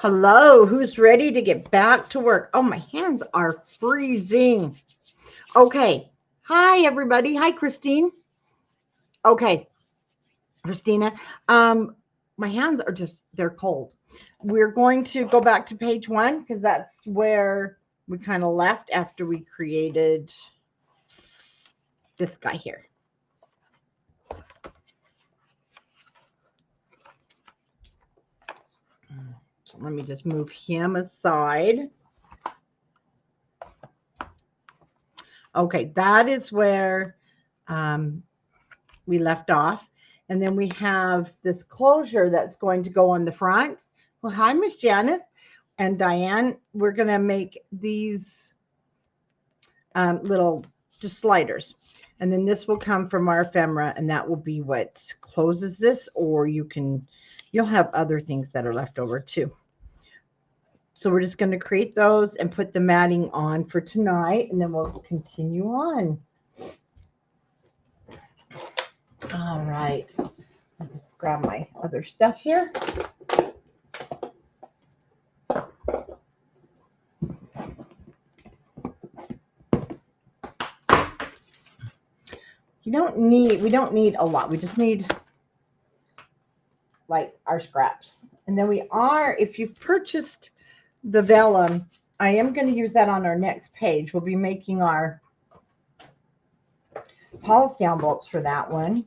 Hello, who's ready to get back to work? Oh, my hands are freezing. Okay. Hi, everybody. Hi, Christine. Okay, Christina. Um, my hands are they're cold. We're going to go back to page 1 because that's where we kind of left after we created this guy here. So let me just move him aside. Okay, that is where we left off. And then we have this closure that's going to go on the front. Well, hi, Miss Janet and Diane. We're going to make these little just sliders. And then this will come from our ephemera, and that will be what closes this, or you'll have other things that are left over too. So we're just going to create those and put the matting on for tonight, and then we'll continue on. All right. I'll just grab my other stuff here. We don't need a lot. We just need like our scraps. And then if you've purchased the vellum, I am going to use that on our next page. We'll be making our policy envelopes for that one.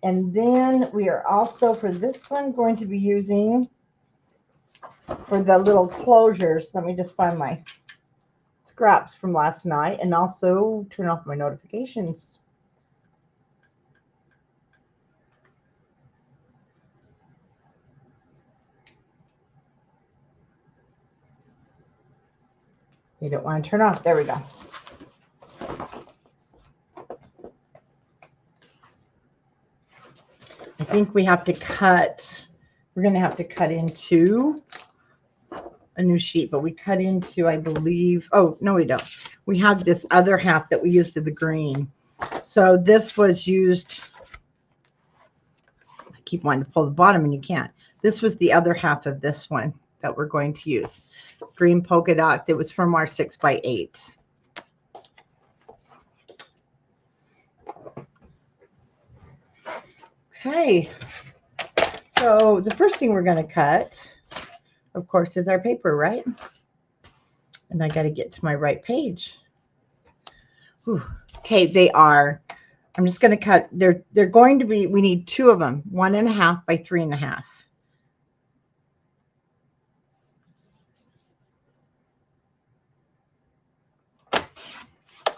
And then we are also, for this one, going to be using for the little closures. Let me just find my scraps from last night and also turn off my notifications. They don't want to turn off. There we go. I think we have to cut. We're going to have to cut into a new sheet, but we cut into, I believe, oh, no, we don't. We have this other half that we used of the green. So this was used, I keep wanting to pull the bottom and you can't. This was the other half of this one that we're going to use. Green polka dots. It was from our 6x8. Okay. So the first thing we're going to cut, of course, is our paper, right? And I got to get to my right page. Whew. Okay, I'm just going to cut. They're going to be, we need 2 of them, 1.5 by 3.5.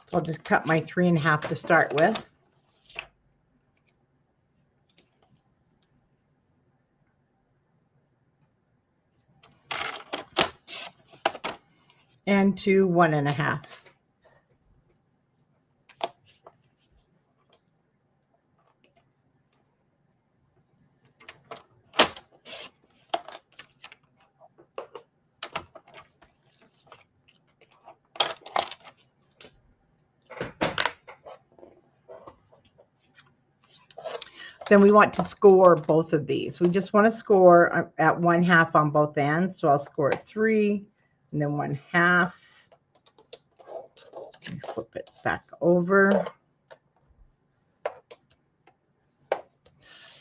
So I'll just cut my 3.5 to start with. And to 1.5. Then we want to score both of these. We just want to score at 1/2 on both ends. So I'll score at 3 and then 1/2. Flip it back over.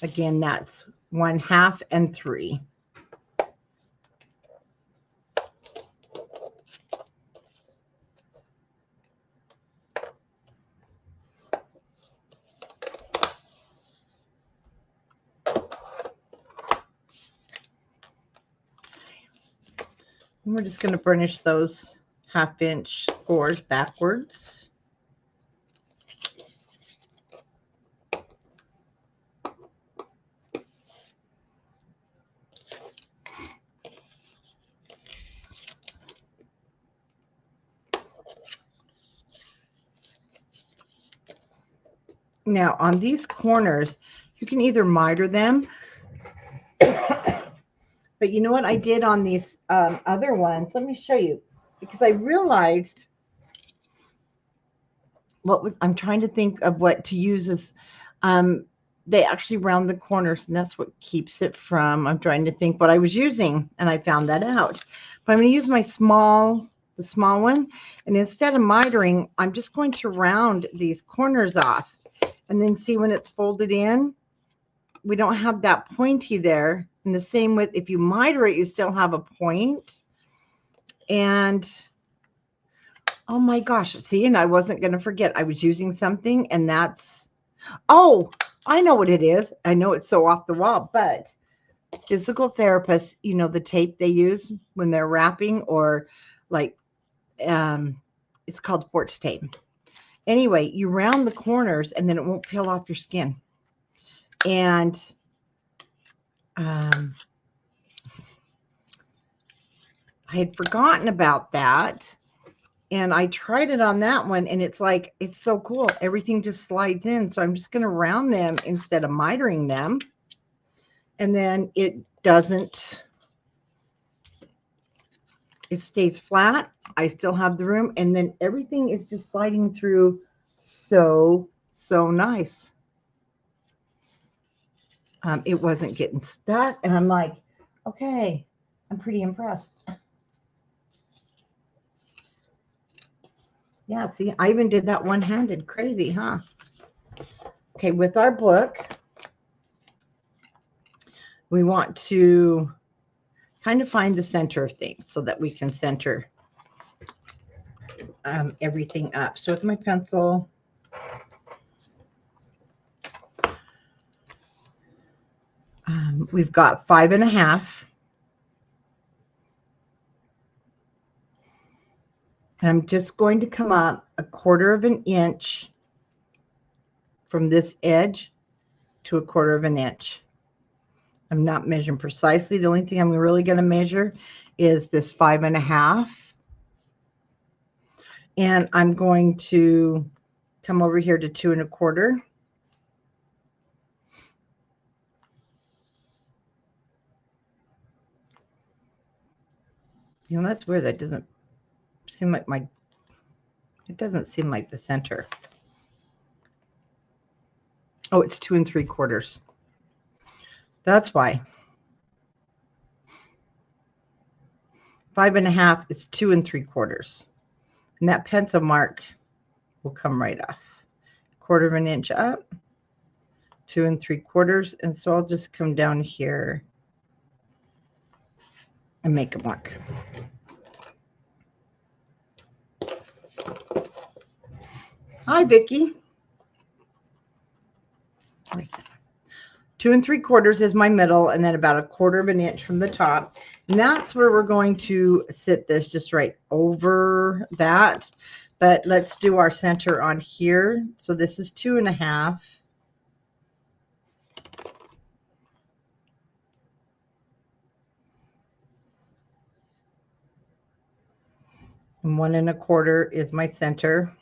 Again, that's 1/2 and 3. And we're just going to burnish those 1/2-inch scores backwards. Now on these corners, you can either miter them, but you know what I did on these other ones? Let me show you, because I realized I'm trying to think of what to use as they actually round the corners, and that's what keeps it from, I'm trying to think what I was using, and I found that out. But I'm going to use my the small one, and instead of mitering, I'm just going to round these corners off, and then see when it's folded in, we don't have that pointy there. And the same with, if you miter it, you still have a point. And oh my gosh, see, and I wasn't going to forget, I was using something, and that's, oh, I know what it is. I know it's so off the wall, but physical therapists, you know, the tape they use when they're wrapping, or like, it's called sports tape. Anyway, you round the corners and then it won't peel off your skin. And I had forgotten about that. And I tried it on that one, and it's like, it's so cool. Everything just slides in. So I'm just going to round them instead of mitering them. And then it doesn't, it stays flat. I still have the room. And then everything is just sliding through so nice. It wasn't getting stuck. And I'm like, okay, I'm pretty impressed. Yeah, see, I even did that one-handed. Crazy, huh? Okay, with our book, we want to kind of find the center of things so that we can center everything up. So with my pencil, we've got 5.5. And I'm just going to come up 1/4 of an inch from this edge to 1/4 of an inch. I'm not measuring precisely. The only thing I'm really going to measure is this 5.5. And I'm going to come over here to 2 1/4. You know, that's weird. That doesn't seem like it doesn't seem like the center. Oh, it's 2 3/4. That's why. 5.5 is 2 3/4. And that pencil mark will come right off. 1/4 of an inch up, 2 3/4. And so I'll just come down here and make a mark. Hi, Vicki. 2 3/4 is my middle, and then about 1/4 of an inch from the top. And that's where we're going to sit this just right over that. But let's do our center on here. So this is 2.5. And 1 1/4 is my center.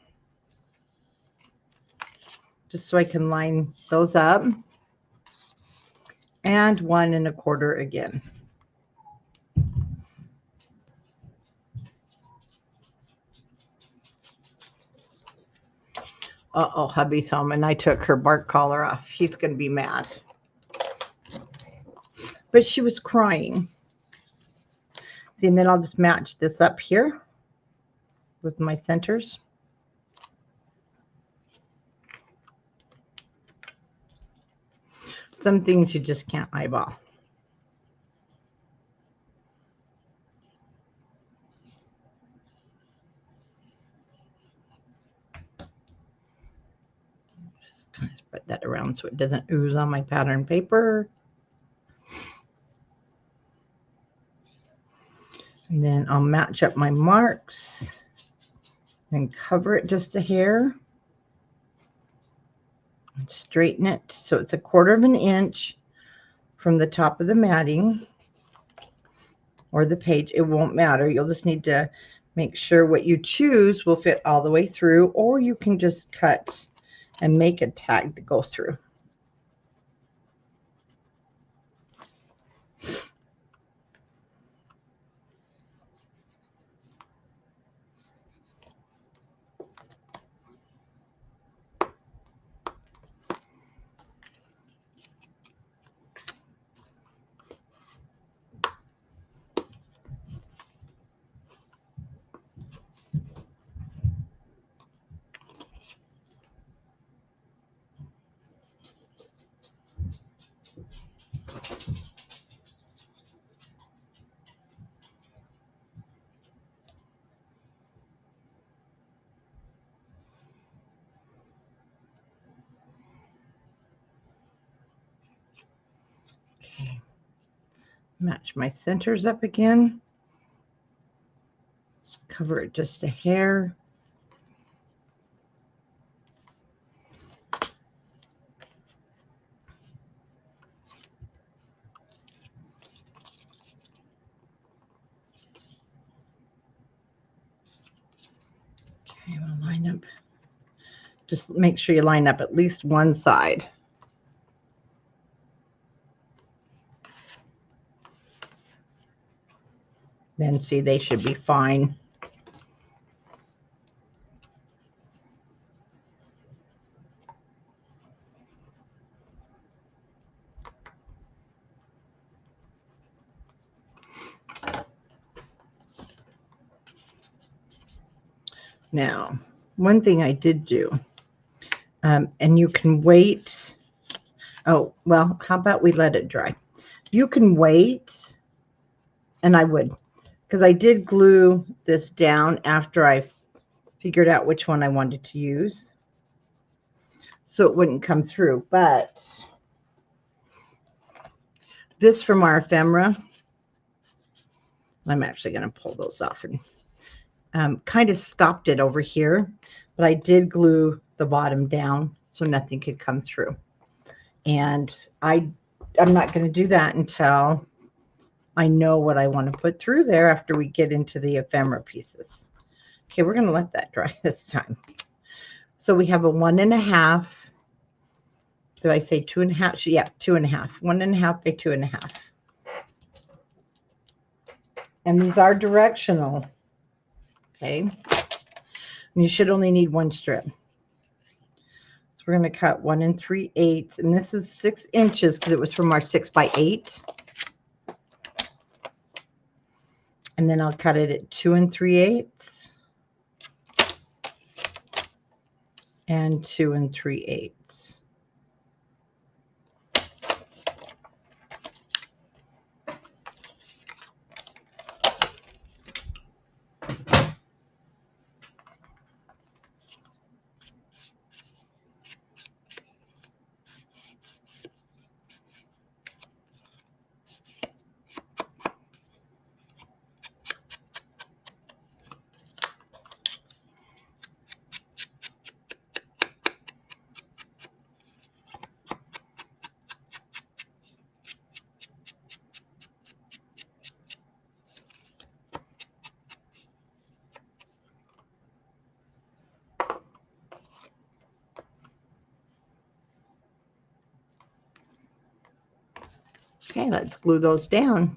Just so I can line those up. And 1 1/4 again. Uh-oh, hubby's home, and I took her bark collar off. He's going to be mad. But she was crying. See, and then I'll just match this up here with my centers. Some things you just can't eyeball. Just kind of spread that around so it doesn't ooze on my pattern paper. And then I'll match up my marks and cover it just a hair. And straighten it so it's 1/4 of an inch from the top of the matting or the page. It won't matter. You'll just need to make sure what you choose will fit all the way through, or you can just cut and make a tag to go through. Match my centers up again. Cover it just a hair. Okay, we'll line up. Just make sure you line up at least one side. Then see, they should be fine. Now, one thing I did do, and you can wait. Oh, well, how about we let it dry? You can wait, and I would, because I did glue this down after I figured out which one I wanted to use, so it wouldn't come through. But this from our ephemera, I'm actually going to pull those off and kind of stopped it over here, but I did glue the bottom down so nothing could come through. And I'm not going to do that until I know what I want to put through there after we get into the ephemera pieces. Okay, we're going to let that dry this time. So we have a 1.5. Did I say 2.5? Yeah, 2.5. 1.5 by 2.5. And these are directional. Okay. And you should only need one strip. So we're going to cut 1 3/8, and this is 6 inches because it was from our 6 by 8. And then I'll cut it at 2 3/8 and 2 3/8. Okay, let's glue those down.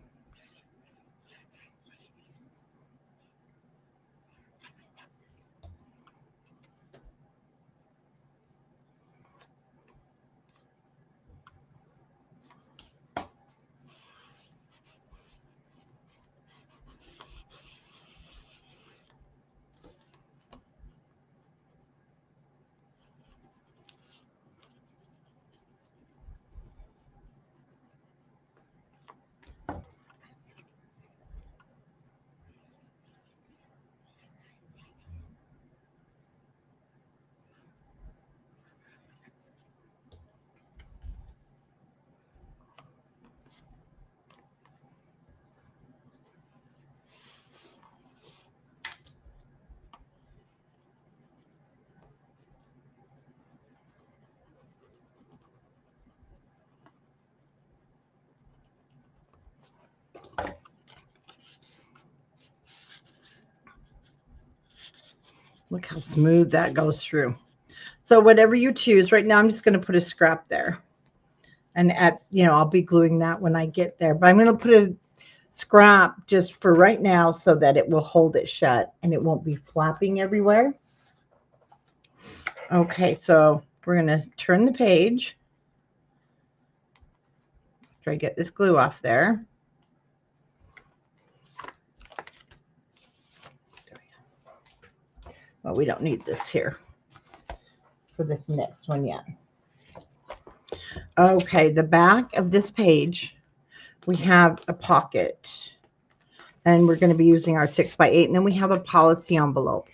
Look how smooth that goes through. So whatever you choose, right now I'm just going to put a scrap there. And I'll be gluing that when I get there. But I'm going to put a scrap just for right now so that it will hold it shut and it won't be flapping everywhere. Okay, so we're going to turn the page. Try to get this glue off there. Well, we don't need this here for this next one yet. Okay, the back of this page, we have a pocket. And we're going to be using our 6 by 8. And then we have a policy envelope.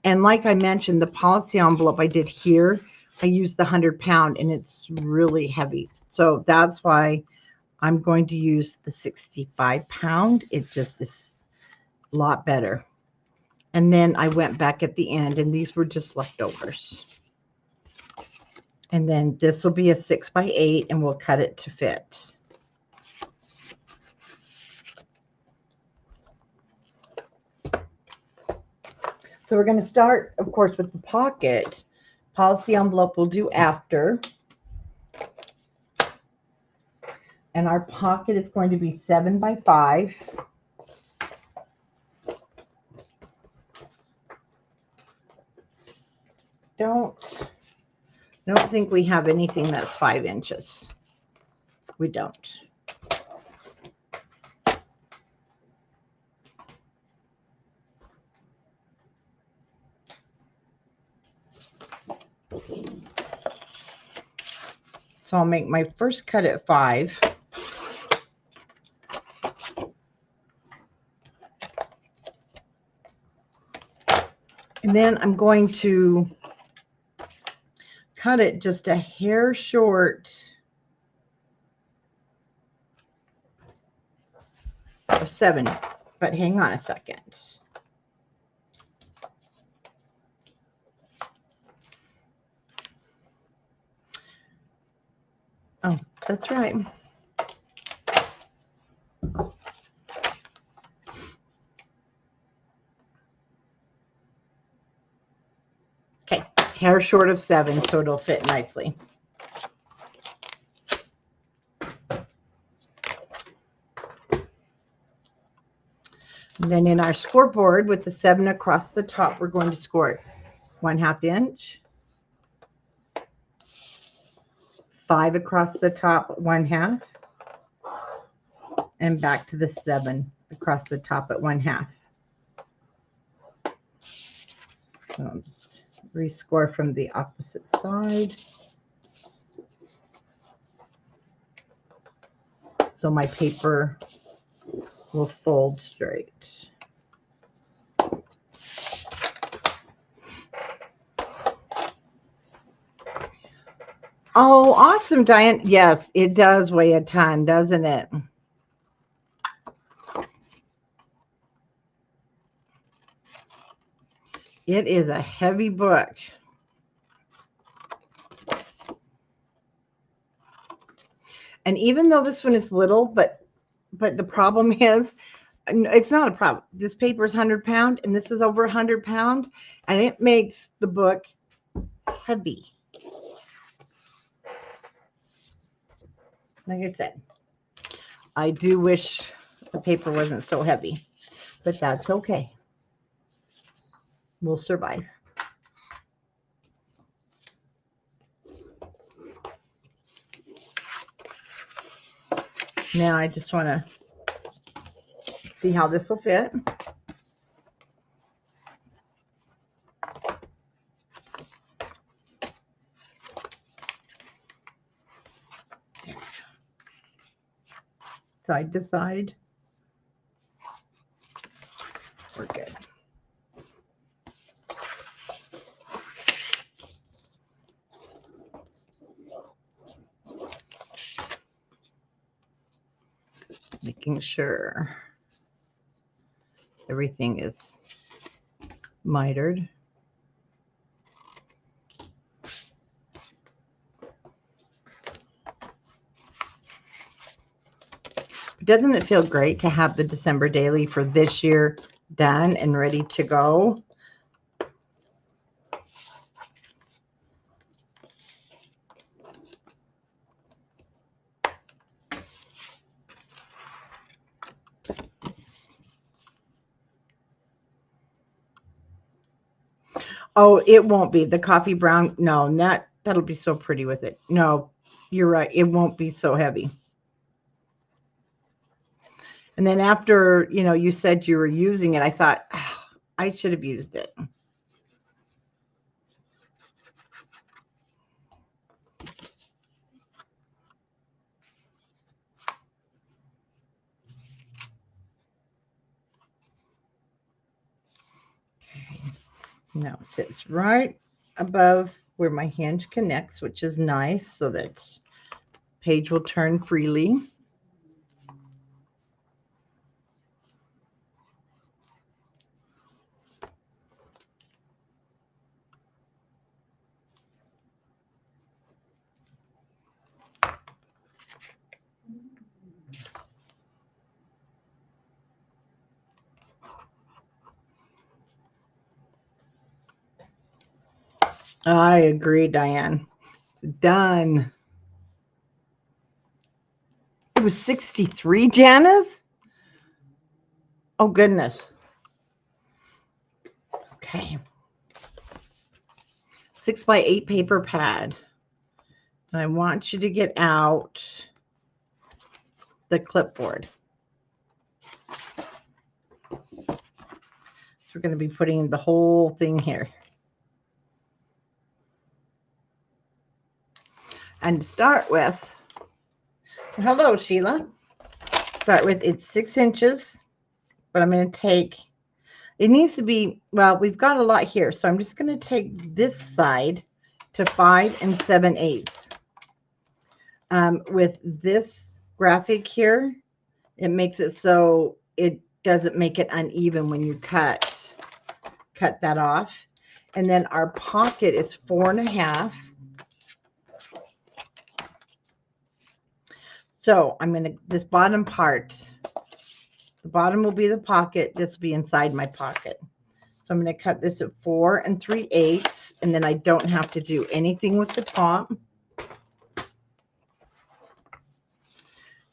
And like I mentioned, the policy envelope I did here, I used the 100 pound, and it's really heavy. So that's why I'm going to use the 65-pound. It just is a lot better. And then I went back at the end, and these were just leftovers. And then this will be a 6x8, and we'll cut it to fit. So we're going to start, of course, with the pocket. Policy envelope we'll do after. And our pocket is going to be 7x5. I don't think we have anything that's 5 inches. We don't. So I'll make my first cut at 5. And then I'm going to cut it just a hair short of 7. But hang on a second. Oh, that's right. Okay, hair short of 7, so it'll fit nicely. And then in our scoreboard with the 7 across the top, we're going to score it 1/2 inch, 5 across the top, 1/2, and back to the 7 across the top at 1/2. So I'll just rescore from the opposite side. So my paper will fold straight. Oh, awesome, Diane. Yes, it does weigh a ton, doesn't it? It is a heavy book. And even though this one is little, but the problem is, it's not a problem. This paper is 100-pound, and this is over 100-pound, and it makes the book heavy. Like I said, I do wish the paper wasn't so heavy, but that's okay. We'll survive. Now I just want to see how this will fit. Side to side. We're good. Making sure everything is mitered. Doesn't it feel great to have the December daily for this year done and ready to go? Oh, it won't be the coffee brown. No, that'll be so pretty with it. No, you're right. It won't be so heavy. And then after, you said you were using it, I thought, oh, I should have used it. Okay. Now it sits right above where my hinge connects, which is nice, so that page will turn freely. I agree, Diane. It's done. It was 63, Janice? Oh, goodness. Okay. 6x8 paper pad. And I want you to get out the clipboard. So we're going to be putting the whole thing here. And to start with, hello, Sheila. Start with, it's 6 inches, but I'm going to take, it needs to be, well, we've got a lot here, so I'm just going to take this side to 5 7/8. With this graphic here, it makes it so it doesn't make it uneven when you cut that off. And then our pocket is 4 1/2. So I'm going to, this bottom part, the bottom will be the pocket. This will be inside my pocket. So I'm going to cut this at 4 3/8, and then I don't have to do anything with the top.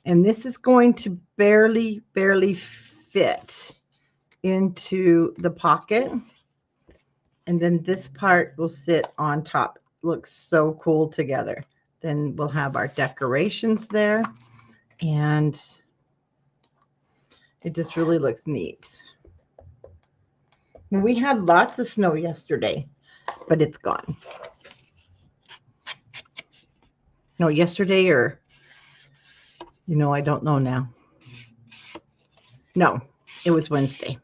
And this is going to barely fit into the pocket. And then this part will sit on top. Looks so cool together. Then we'll have our decorations there. And it just really looks neat. We had lots of snow yesterday, but it's gone. No, yesterday or, you know, I don't know now. No, it was Wednesday.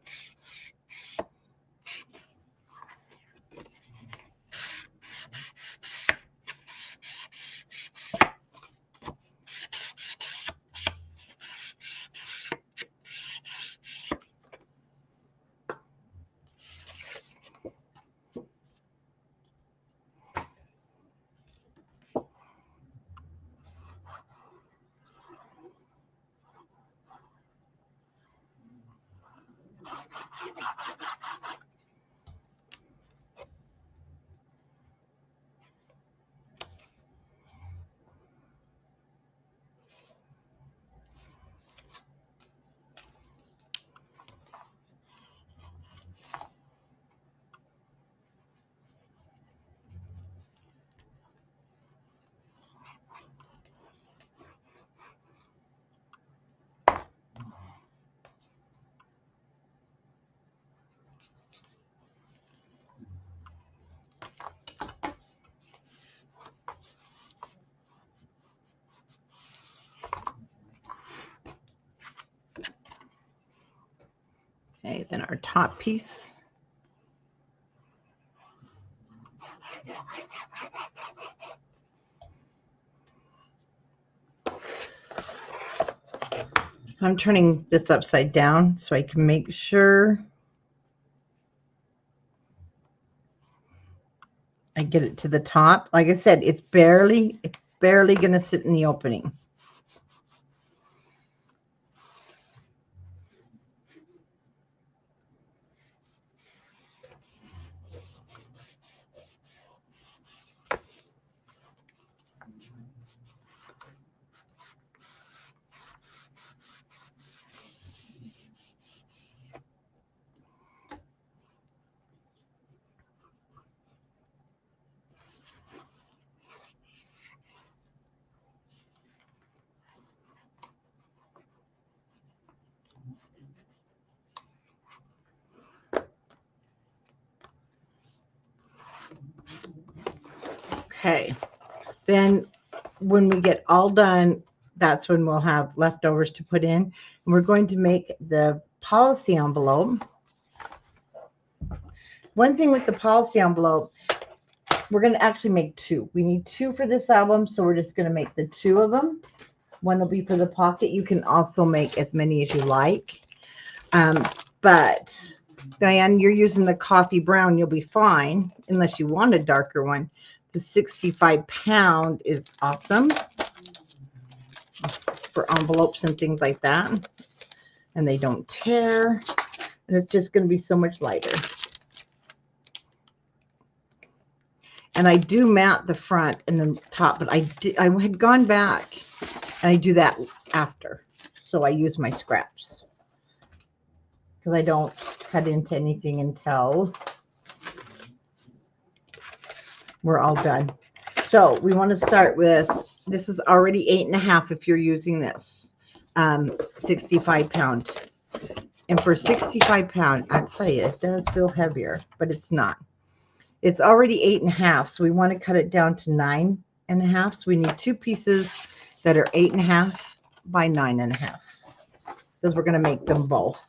Okay, then our top piece. I'm turning this upside down so I can make sure I get it to the top. Like I said, it's barely going to sit in the opening. Okay, then when we get all done, that's when we'll have leftovers to put in. And we're going to make the policy envelope. One thing with the policy envelope, we're going to actually make 2. We need 2 for this album, so we're just going to make the 2 of them. One will be for the pocket. You can also make as many as you like. But Diane, you're using the coffee brown. You'll be fine unless you want a darker one. The 65-pound is awesome for envelopes and things like that. And they don't tear. And it's just going to be so much lighter. And I do mat the front and the top, but I had gone back and I do that after. So I use my scraps because I don't cut into anything until we're all done. So we want to start with, this is already 8.5 if you're using this 65-pound. And for 65-pound, I tell you, it does feel heavier, but it's not. It's already 8.5, so we want to cut it down to 9.5. So we need 2 pieces that are 8.5 by 9.5, because we're going to make them both.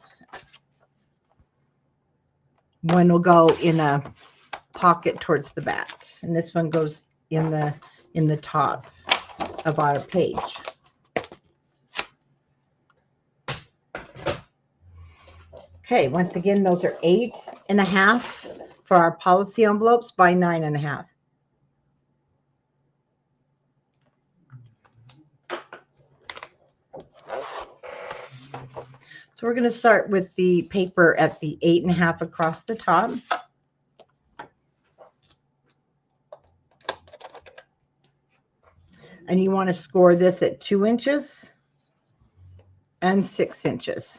One will go in a pocket towards the back, and this one goes in the top of our page. Okay, once again, those are 8.5 for our policy envelopes by 9.5. So we're going to start with the paper at the 8.5 across the top. And you want to score this at 2 inches and 6 inches.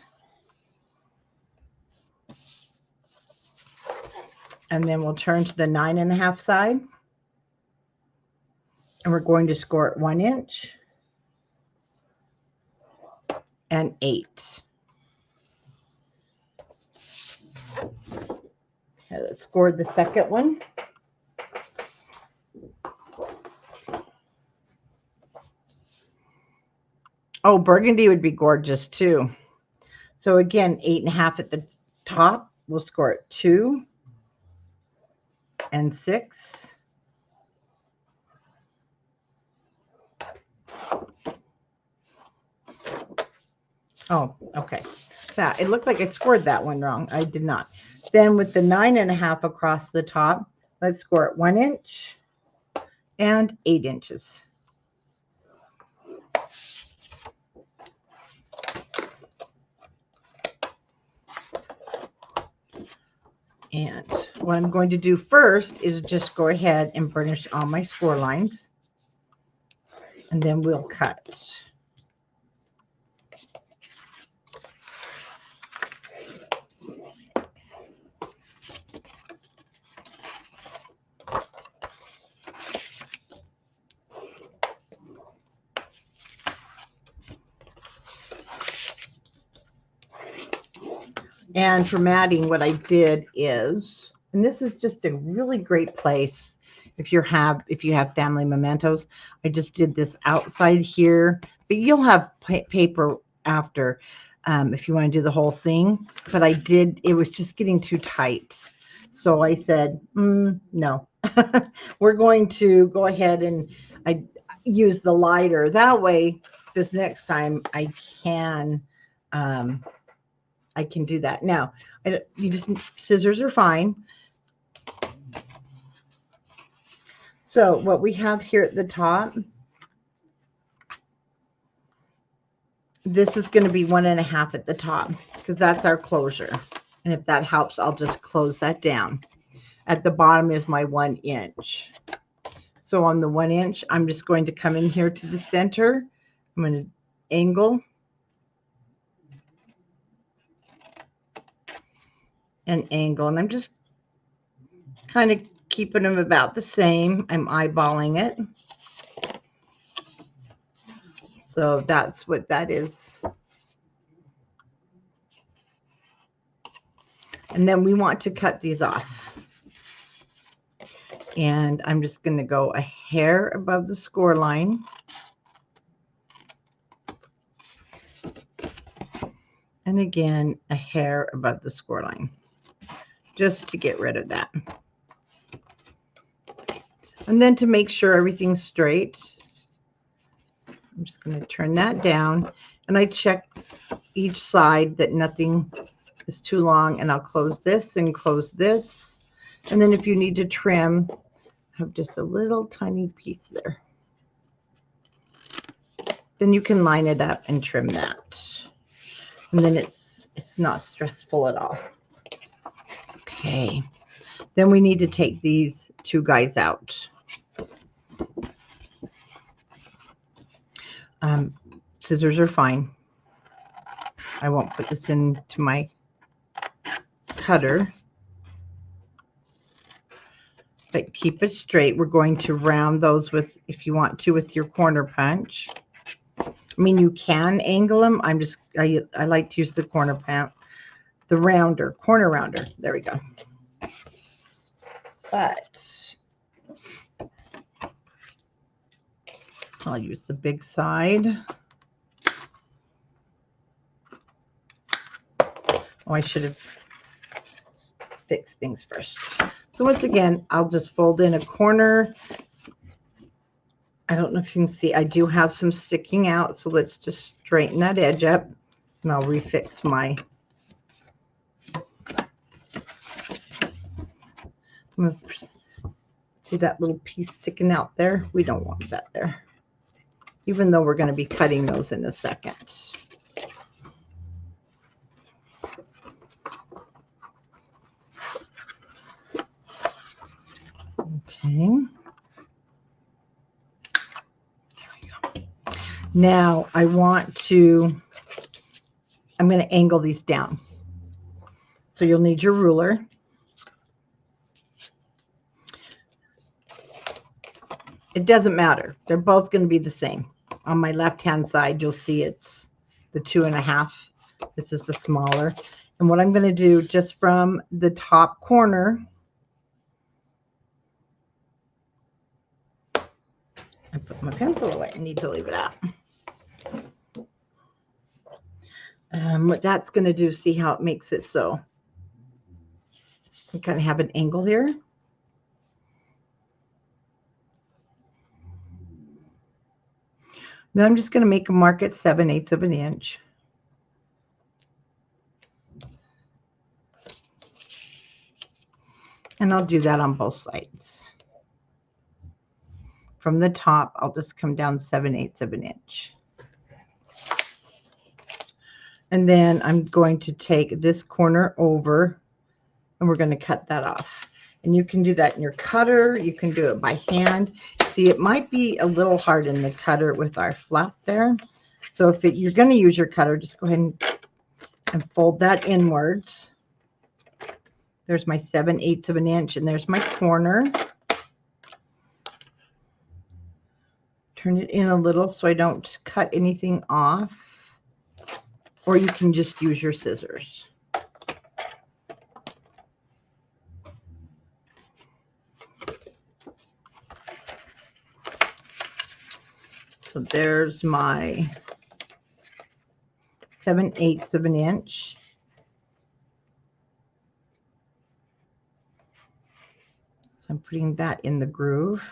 And then we'll turn to the 9.5 side. And we're going to score at 1 inch and 8. Okay, let's score the second one. Oh, burgundy would be gorgeous too. So again, 8.5 at the top. We'll score at 2 and 6. Oh, okay. So it looked like I scored that one wrong. I did not. Then with the 9.5 across the top, let's score at 1 inch and 8 inches. And what I'm going to do first is just go ahead and burnish all my score lines, and then we'll cut. And for matting, what I did is, and this is just a really great place if you have family mementos. I just did this outside here, but you'll have paper after if you want to do the whole thing. But I did, it was just getting too tight. So I said, no, we're going to go ahead and I use the lighter. That way, this next time I can do that. Now, scissors are fine. So what we have here at the top, this is going to be 1.5 at the top because that's our closure. And if that helps, I'll just close that down. At the bottom is my 1 inch. So on the 1 inch, I'm just going to come in here to the center. I'm going to angle and angle, and I'm just kind of keeping them about the same. I'm eyeballing it. So that's what that is. And then we want to cut these off. And I'm just going to go a hair above the score line. And again, a hair above the score line, just to get rid of that. And then to make sure everything's straight, I'm just going to turn that down, and I check each side that nothing is too long, and I'll close this and close this. And then if you need to trim, have just a little tiny piece there. Then you can line it up and trim that. And then it's not stressful at all. Okay. Then we need to take these two guys out. Scissors are fine. I won't put this into my cutter. But keep it straight. We're going to round those with, if you want to, with your corner punch. I mean, you can angle them. I like to use the corner rounder. There we go. But I'll use the big side. Oh, I should have fixed things first. So once again, I'll just fold in a corner. I don't know if you can see, I do have some sticking out, so let's just straighten that edge up, and I'll refix my. See that little piece sticking out there? We don't want that there, even though we're going to be cutting those in a second. Okay. Now I'm going to angle these down. So you'll need your ruler. It doesn't matter. They're both going to be the same. On my left-hand side, you'll see it's the 2.5. This is the smaller. And what I'm going to do, just from the top corner, I put my pencil away. I need to leave it out. What that's going to do, see how it makes it so you kind of have an angle here. Then I'm just going to make a mark at 7/8 of an inch. And I'll do that on both sides. From the top, I'll just come down 7/8 of an inch. And then I'm going to take this corner over, and we're going to cut that off. And you can do that in your cutter. You can do it by hand. See, it might be a little hard in the cutter with our flap there. So if you're going to use your cutter, just go ahead and fold that inwards. There's my 7/8 of an inch, and there's my corner. Turn it in a little so I don't cut anything off. Or you can just use your scissors. So there's my 7/8 of an inch. So I'm putting that in the groove.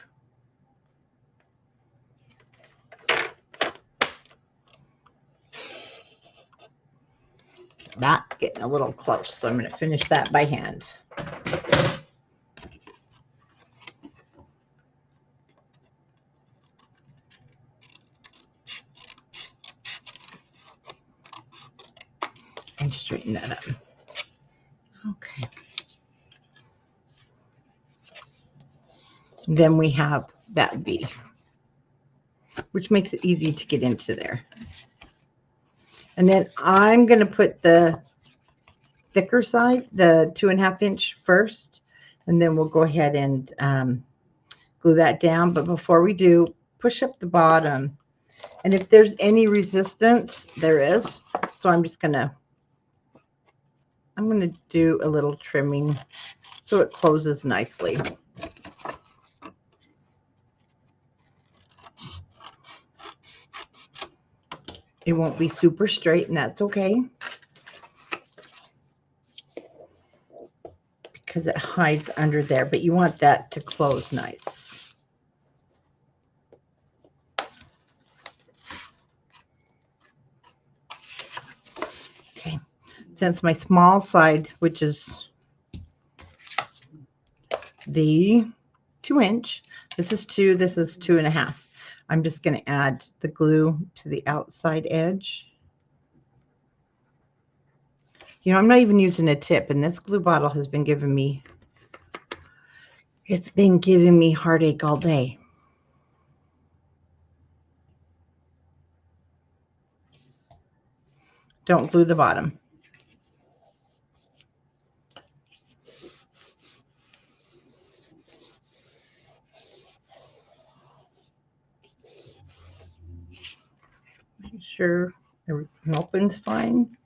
That's getting a little close, so I'm going to finish that by hand. And straighten that up. Okay. Then we have that V, which makes it easy to get into there. And then I'm going to put the thicker side, the 2.5 inch first, and then we'll go ahead and glue that down. But before we do, push up the bottom. And if there's any resistance, there is. So I'm going to do a little trimming so it closes nicely. It won't be super straight, and that's okay, because it hides under there, but you want that to close nice. Okay, since my small side, which is the 2 inch, this is 2, this is 2.5. I'm just going to add the glue to the outside edge. You know, I'm not even using a tip, and this glue bottle has been giving me It's been giving me heartache all day. Don't glue the bottom. Make sure everything opens fine.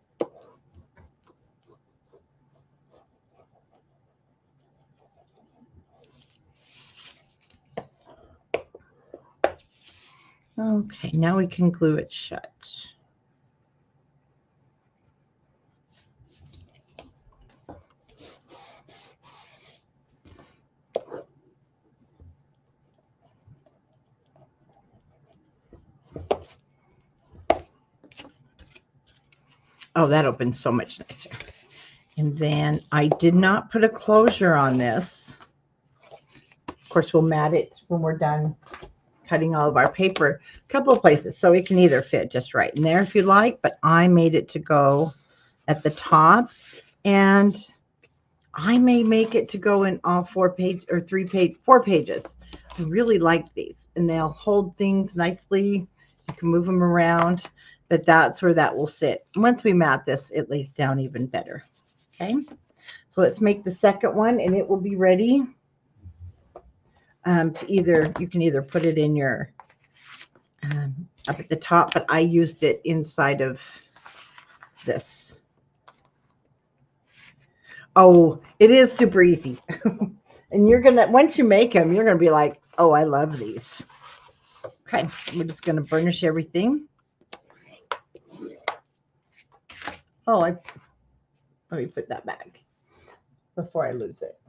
Okay, now we can glue it shut. Oh, that opens so much nicer. And then I did not put a closure on this. Of course, we'll mat it when we're done cutting all of our paper a couple of places, so it can either fit just right in there if you like, but I made it to go at the top, and I may make it to go in all 4 pages. I really like these, and they'll hold things nicely. You can move them around, but that's where that will sit. Once we mat this, it lays down even better. Okay, so let's make the second one, and it will be ready you can either put it in your up at the top, but I used it inside of this. Oh, it is super easy. And you're gonna, once you make them, you're gonna be like, oh, I love these. Okay, we're just gonna burnish everything. Oh, let me put that back before I lose it.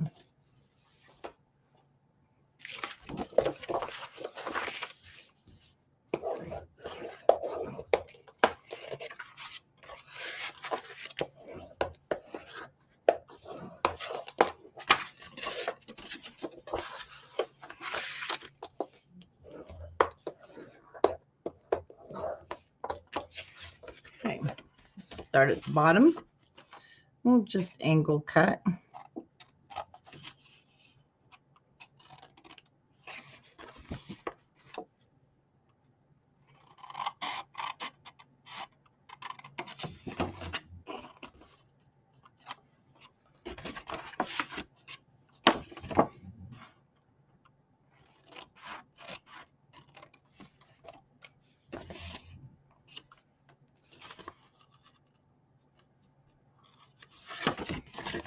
Okay, start at the bottom. We'll just angle cut.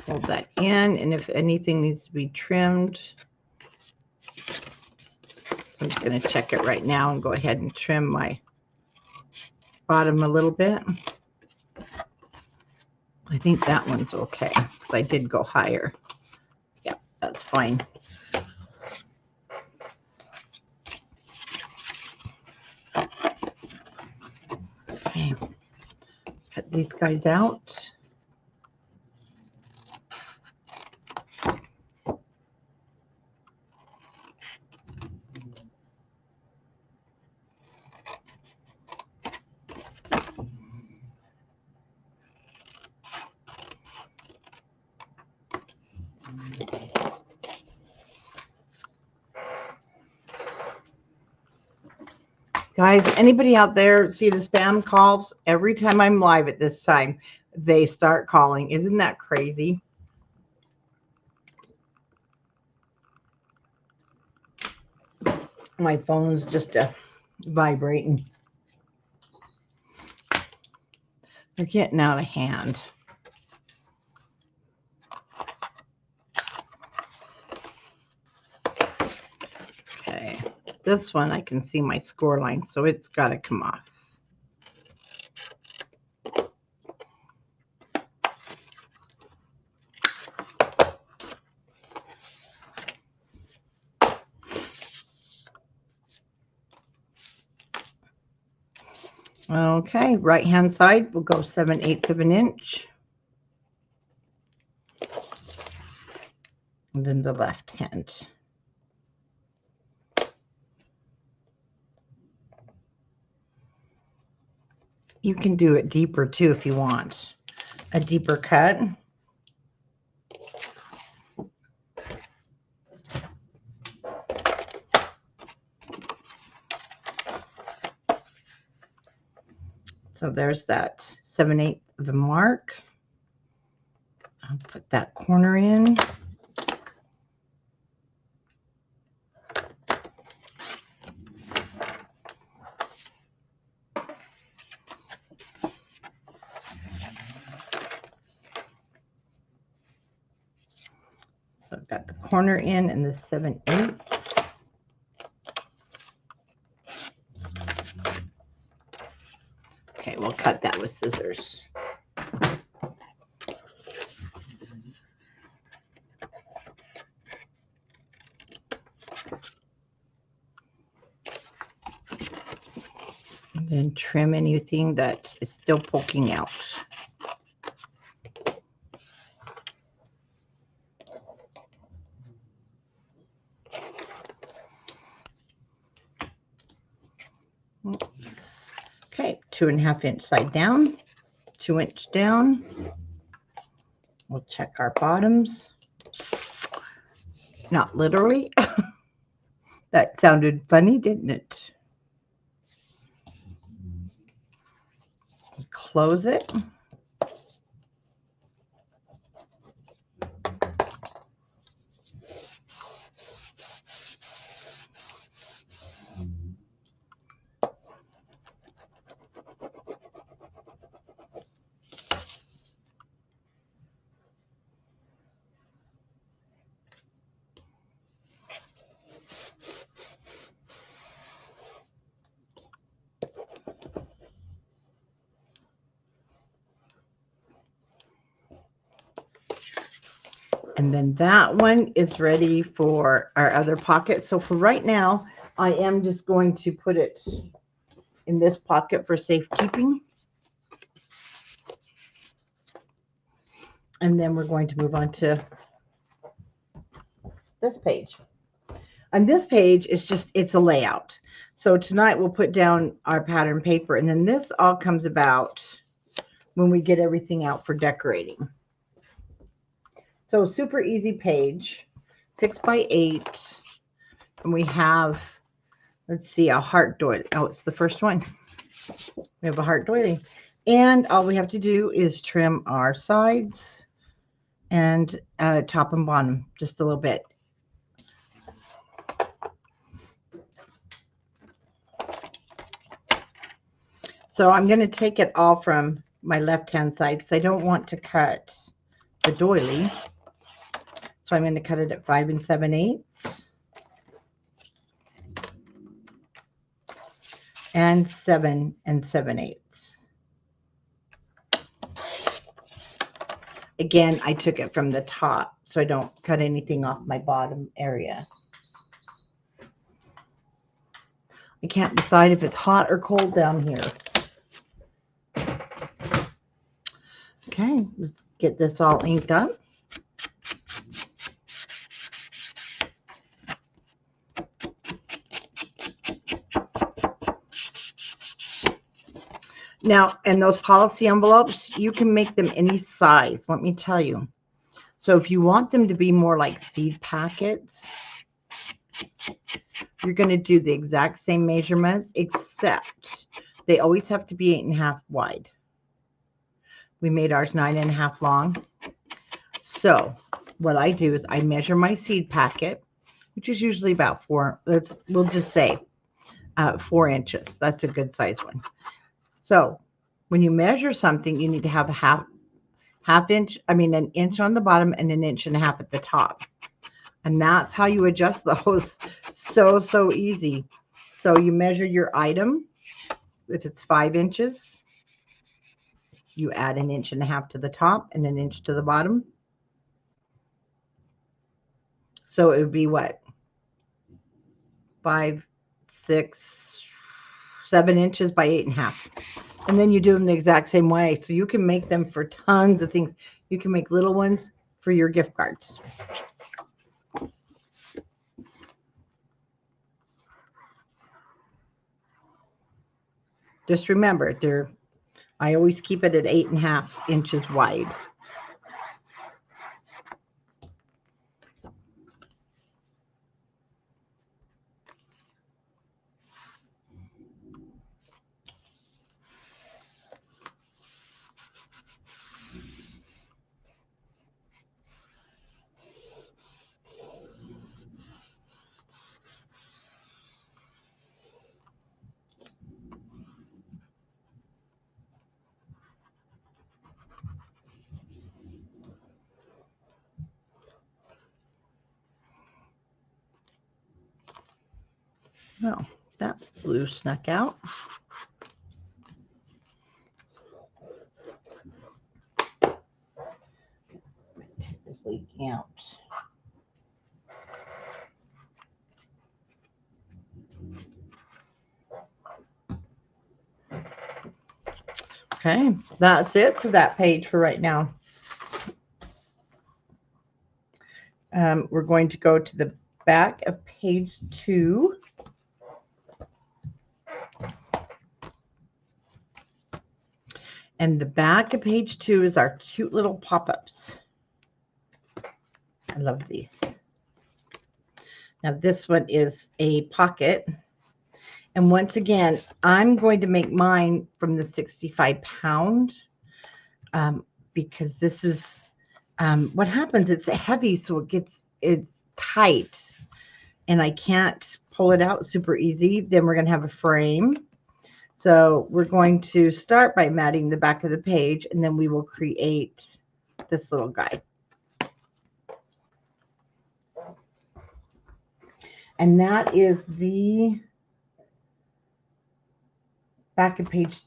Hold that in, and if anything needs to be trimmed, I'm just going to check it right now and go ahead and trim my bottom a little bit. I think that one's okay. I did go higher. Yeah, that's fine. Okay, cut these guys out. Guys, anybody out there see the spam calls? Every time I'm live at this time, they start calling. Isn't that crazy? My phone's just vibrating. They're getting out of hand. Okay, this one I can see my score line, so it's got to come off. Okay, right hand side, we'll go 7/8 of an inch. And then the left hand. You can do it deeper too if you want a deeper cut. So there's that 7/8 of a mark. I'll put that corner in. So I've got the corner in and the 7/8. Okay, we'll cut that with scissors. And then trim anything that is still poking out. Okay, 2.5 inch side down, 2-inch down. We'll check our bottoms. Not literally. That sounded funny, didn't it? Close it. And then that one is ready for our other pocket. So for right now, I am just going to put it in this pocket for safekeeping. And then we're going to move on to this page. On this page, it's a layout. So tonight we'll put down our pattern paper, and then this all comes about when we get everything out for decorating. So super easy page, 6x8, and we have, let's see, a heart doily. Oh, it's the first one. We have a heart doily, and all we have to do is trim our sides and top and bottom just a little bit. So I'm going to take it all from my left-hand side because I don't want to cut the doily. So I'm going to cut it at 5 7/8 and 7 7/8. Again, I took it from the top so I don't cut anything off my bottom area. I can't decide if it's hot or cold down here. Okay, let's get this all inked up. Now, and those policy envelopes, you can make them any size, let me tell you. So if you want them to be more like seed packets, you're going to do the exact same measurements, except they always have to be 8.5 wide. We made ours 9.5 long. So what I do is I measure my seed packet, which is usually about 4, we'll just say 4 inches. That's a good size one. So when you measure something, you need to have a an inch on the bottom and 1.5 inches at the top. And that's how you adjust those. So easy. So you measure your item. If it's 5 inches, you add 1.5 inches to the top and 1 inch to the bottom. So it would be what? 5, 6, 7 inches by 8.5. And then you do them the exact same way. So you can make them for tons of things. You can make little ones for your gift cards. Just remember, I always keep it at 8.5 inches wide. Oh, that blue snuck out. It's leaking out. Okay, that's it for that page for right now. We're going to go to the back of page 2. And the back of page 2 is our cute little pop-ups. I love these. Now this one is a pocket. And once again, I'm going to make mine from the 65 pound because this is what happens. It's heavy, so it's tight, and I can't pull it out super easy. Then we're going to have a frame. So we're going to start by matting the back of the page, and then we will create this little guy. And that is the back of page,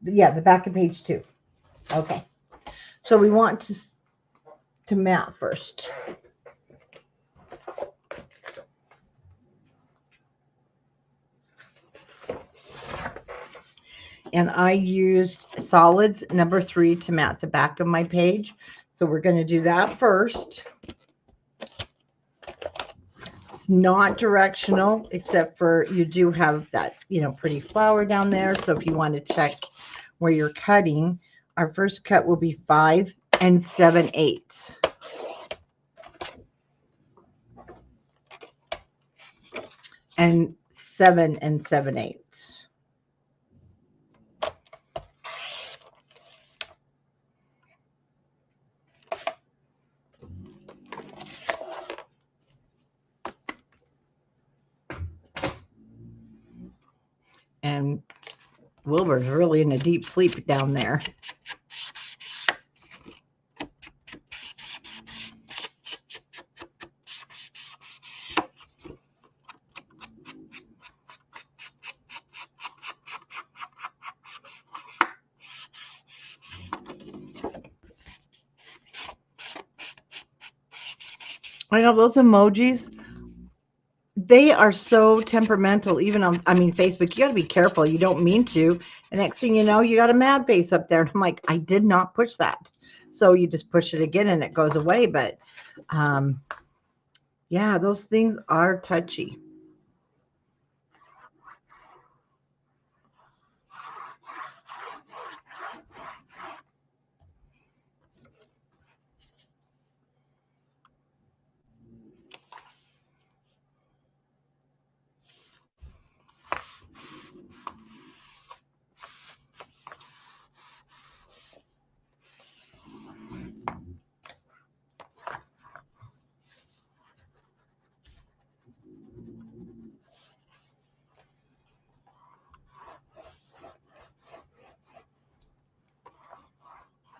yeah, the back of page 2. Okay. So we want to mat first. And I used solids number 3 to mat the back of my page. So we're going to do that first. It's not directional, except for you do have that, pretty flower down there. So if you want to check where you're cutting, our first cut will be 5 7/8. And 7 7/8. And Wilbur's really in a deep sleep down there. I know those emojis, they are so temperamental. Even on, Facebook, you got to be careful. You don't mean to. And next thing you know, you got a mad face up there. And I'm like, I did not push that. So you just push it again and it goes away. But yeah, those things are touchy.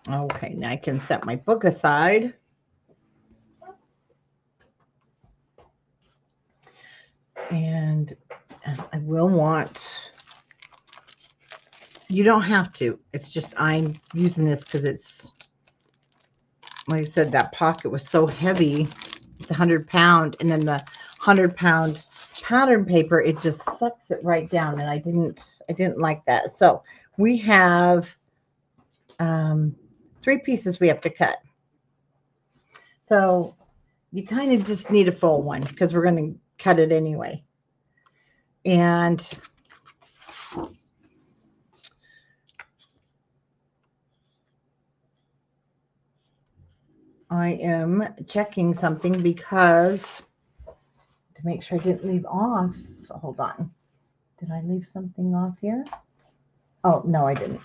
Okay, now I can set my book aside. And I will want, you don't have to. It's just I'm using this because it's, like I said, that pocket was so heavy, the 100-pound, and then the 100-pound pattern paper, it just sucks it right down, and I didn't like that. So we have 3 pieces we have to cut. So you kind of just need a full one because we're going to cut it anyway. And I am checking something because to make sure I didn't leave off. So hold on. Did I leave something off here? Oh, no, I didn't.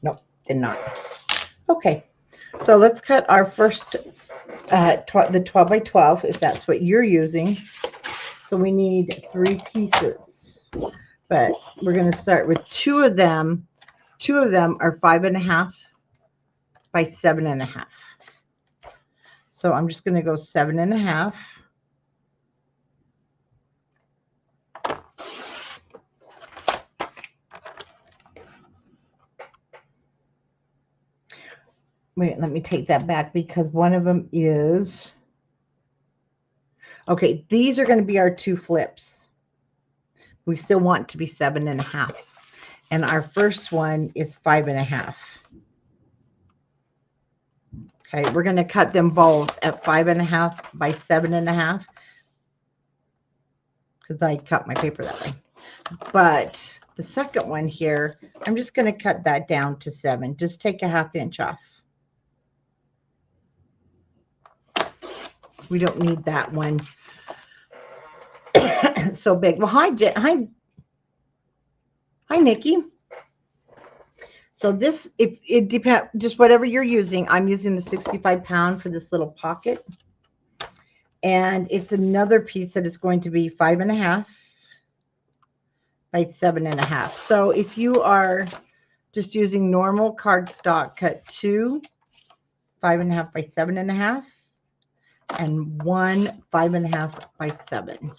Nope, did not. Okay, so let's cut our first, the 12 by 12, if that's what you're using. So we need 3 pieces, but we're going to start with 2 of them. 2 of them are 5 1/2 by 7.5. So I'm just going to go 7.5. Wait, let me take that back because one of them is, okay, these are going to be our 2 flips. We still want to be 7.5. And our first one is 5.5. Okay, we're going to cut them both at 5.5 by 7.5 because I cut my paper that way. But the second one here, I'm just going to cut that down to 7. Just take a 1/2 inch off. We don't need that one so big. Well, hi, Nikki. So this, if it depends, just whatever you're using. I'm using the 65-pound for this little pocket. And it's another piece that is going to be 5.5 by 7.5. So if you are just using normal cardstock, cut 2 5.5 by 7.5 and 1 5.5 by 7.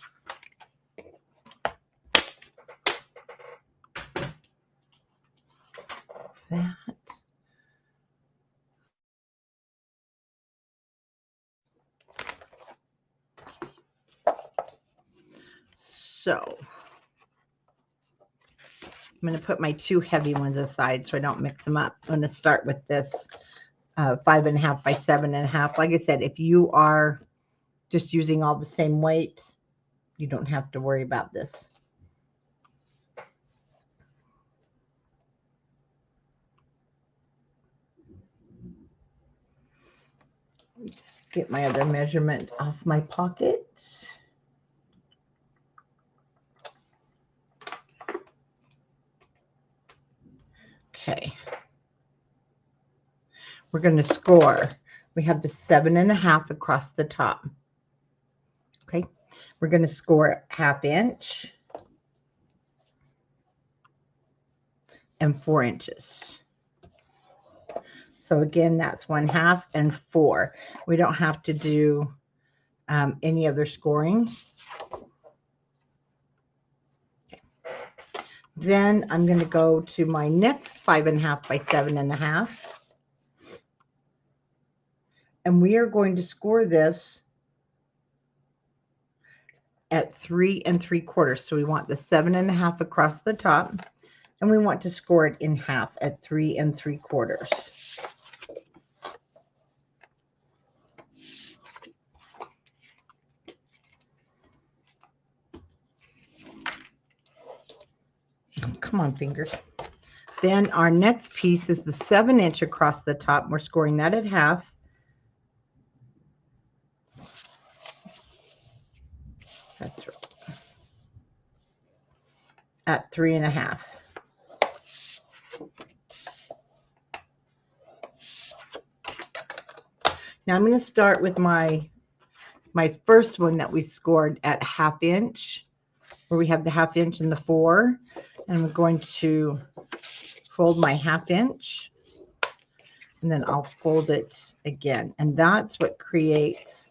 That. So I'm going to put my 2 heavy ones aside so I don't mix them up. I'm going to start with this 5.5 by 7.5. Like I said, if you are just using all the same weight, you don't have to worry about this. Let me just get my other measurement off my pocket. Okay. We're going to score. We have the 7.5 across the top. Okay. We're going to score 1/2 inch and 4 inches. So again, that's 1/2 and 4. We don't have to do any other scoring. Okay. Then I'm going to go to my next 5.5 by 7.5. And we are going to score this at 3 3/4. So we want the 7.5 across the top, and we want to score it in half at 3 3/4. Come on, fingers. Then our next piece is the 7 inch across the top. We're scoring that at half. That's right. At 3 1/2. Now I'm going to start with my first one that we scored at 1/2 inch, where we have the 1/2 inch and the 4, and I'm going to fold my 1/2 inch, and then I'll fold it again, and that's what creates.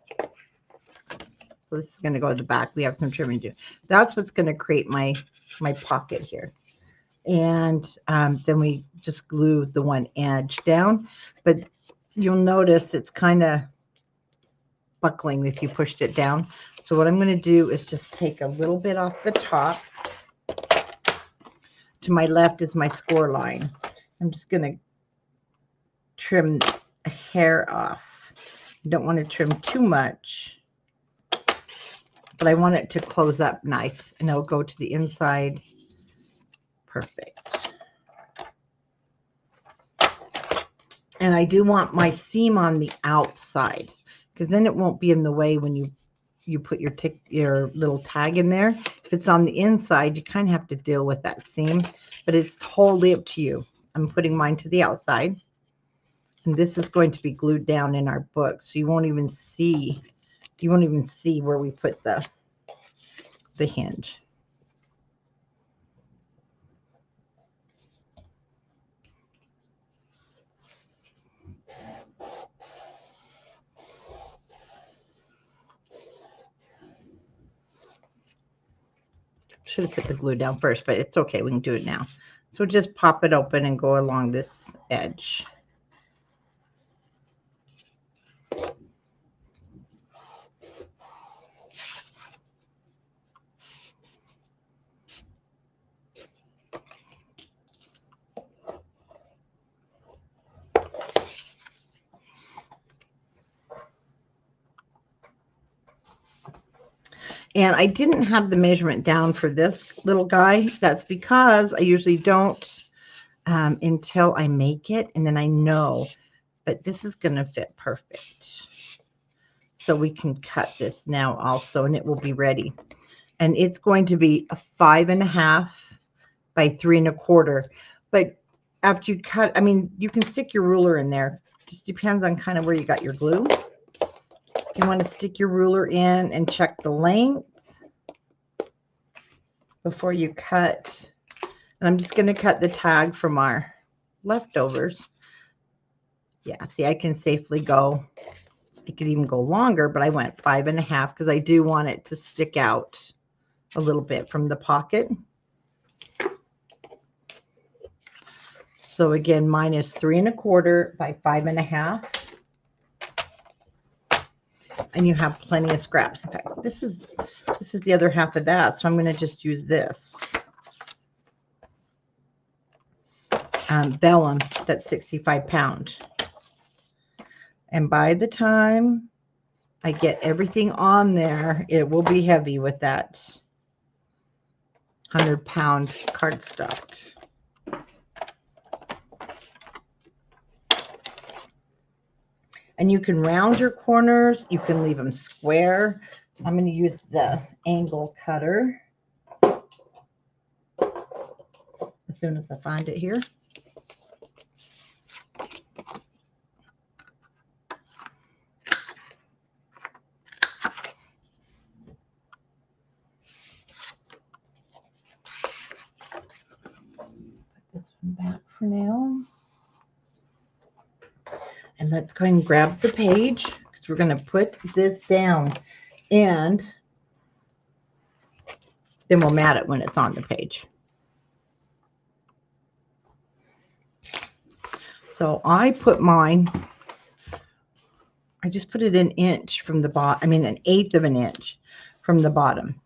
So this is going to go at the back. We have some trimming to do. That's what's going to create my pocket here. And then we just glue the one edge down. But you'll notice it's kind of buckling if you pushed it down. So what I'm going to do is just take a little bit off the top. To my left is my score line. I'm just going to trim a hair off. You don't want to trim too much, but I want it to close up nice, and it'll go to the inside. Perfect. And I do want my seam on the outside, because then it won't be in the way when you put your little tag in there. If it's on the inside, you kind of have to deal with that seam, but it's totally up to you. I'm putting mine to the outside, and this is going to be glued down in our book, so you won't even see where we put the hinge. should have put the glue down first, but it's okay. We can do it now. So just pop it open and go along this edge. And I didn't have the measurement down for this little guy. That's because I usually don't until I make it, and then I know. But this is going to fit perfect. So we can cut this now also, and it will be ready. And it's going to be a 5.5 by 3 1/4. But after you cut, I mean, you can stick your ruler in there. Just depends on kind of where you got your glue. You want to stick your ruler in and check the length before you cut. And I'm just going to cut the tag from our leftovers. Yeah, see, I can safely go. It could even go longer, but I went 5.5 because I do want it to stick out a little bit from the pocket. So again, mine is 3 1/4 by 5.5. And you have plenty of scraps. In fact, this is the other half of that, so I'm going to just use this vellum that's 65 pound. And by the time I get everything on there, it will be heavy with that 100-pound cardstock. And you can round your corners. You can leave them square. I'm going to use the angle cutter as soon as I find it here. Put this one back for now. And let's go ahead and grab the page because we're going to put this down, and then we'll mat it when it's on the page. So I put mine, I just put it an inch from the bottom, I mean an 1/8 of an inch from the bottom.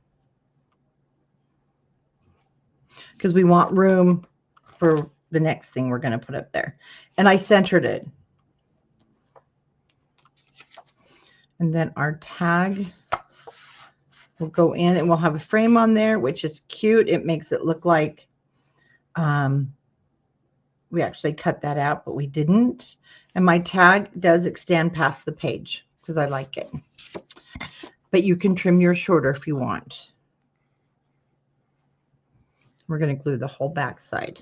Because we want room for the next thing we're going to put up there. And I centered it. And then our tag will go in, and we'll have a frame on there, which is cute. It makes it look like we actually cut that out, but we didn't. And my tag does extend past the page because I like it. But you can trim yours shorter if you want. We're going to glue the whole back side.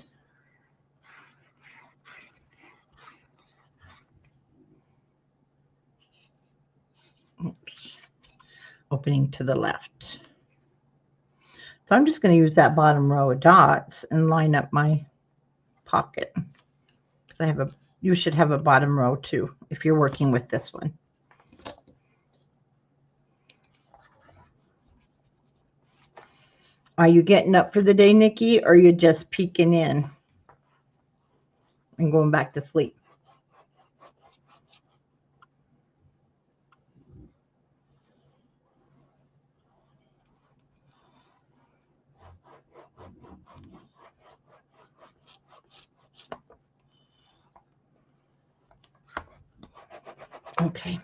Oops. Opening to the left. So I'm just going to use that bottom row of dots and line up my pocket. I have a, you should have a bottom row too if you're working with this one. Are you getting up for the day, Nikki, or are you just peeking in and going back to sleep? Okay,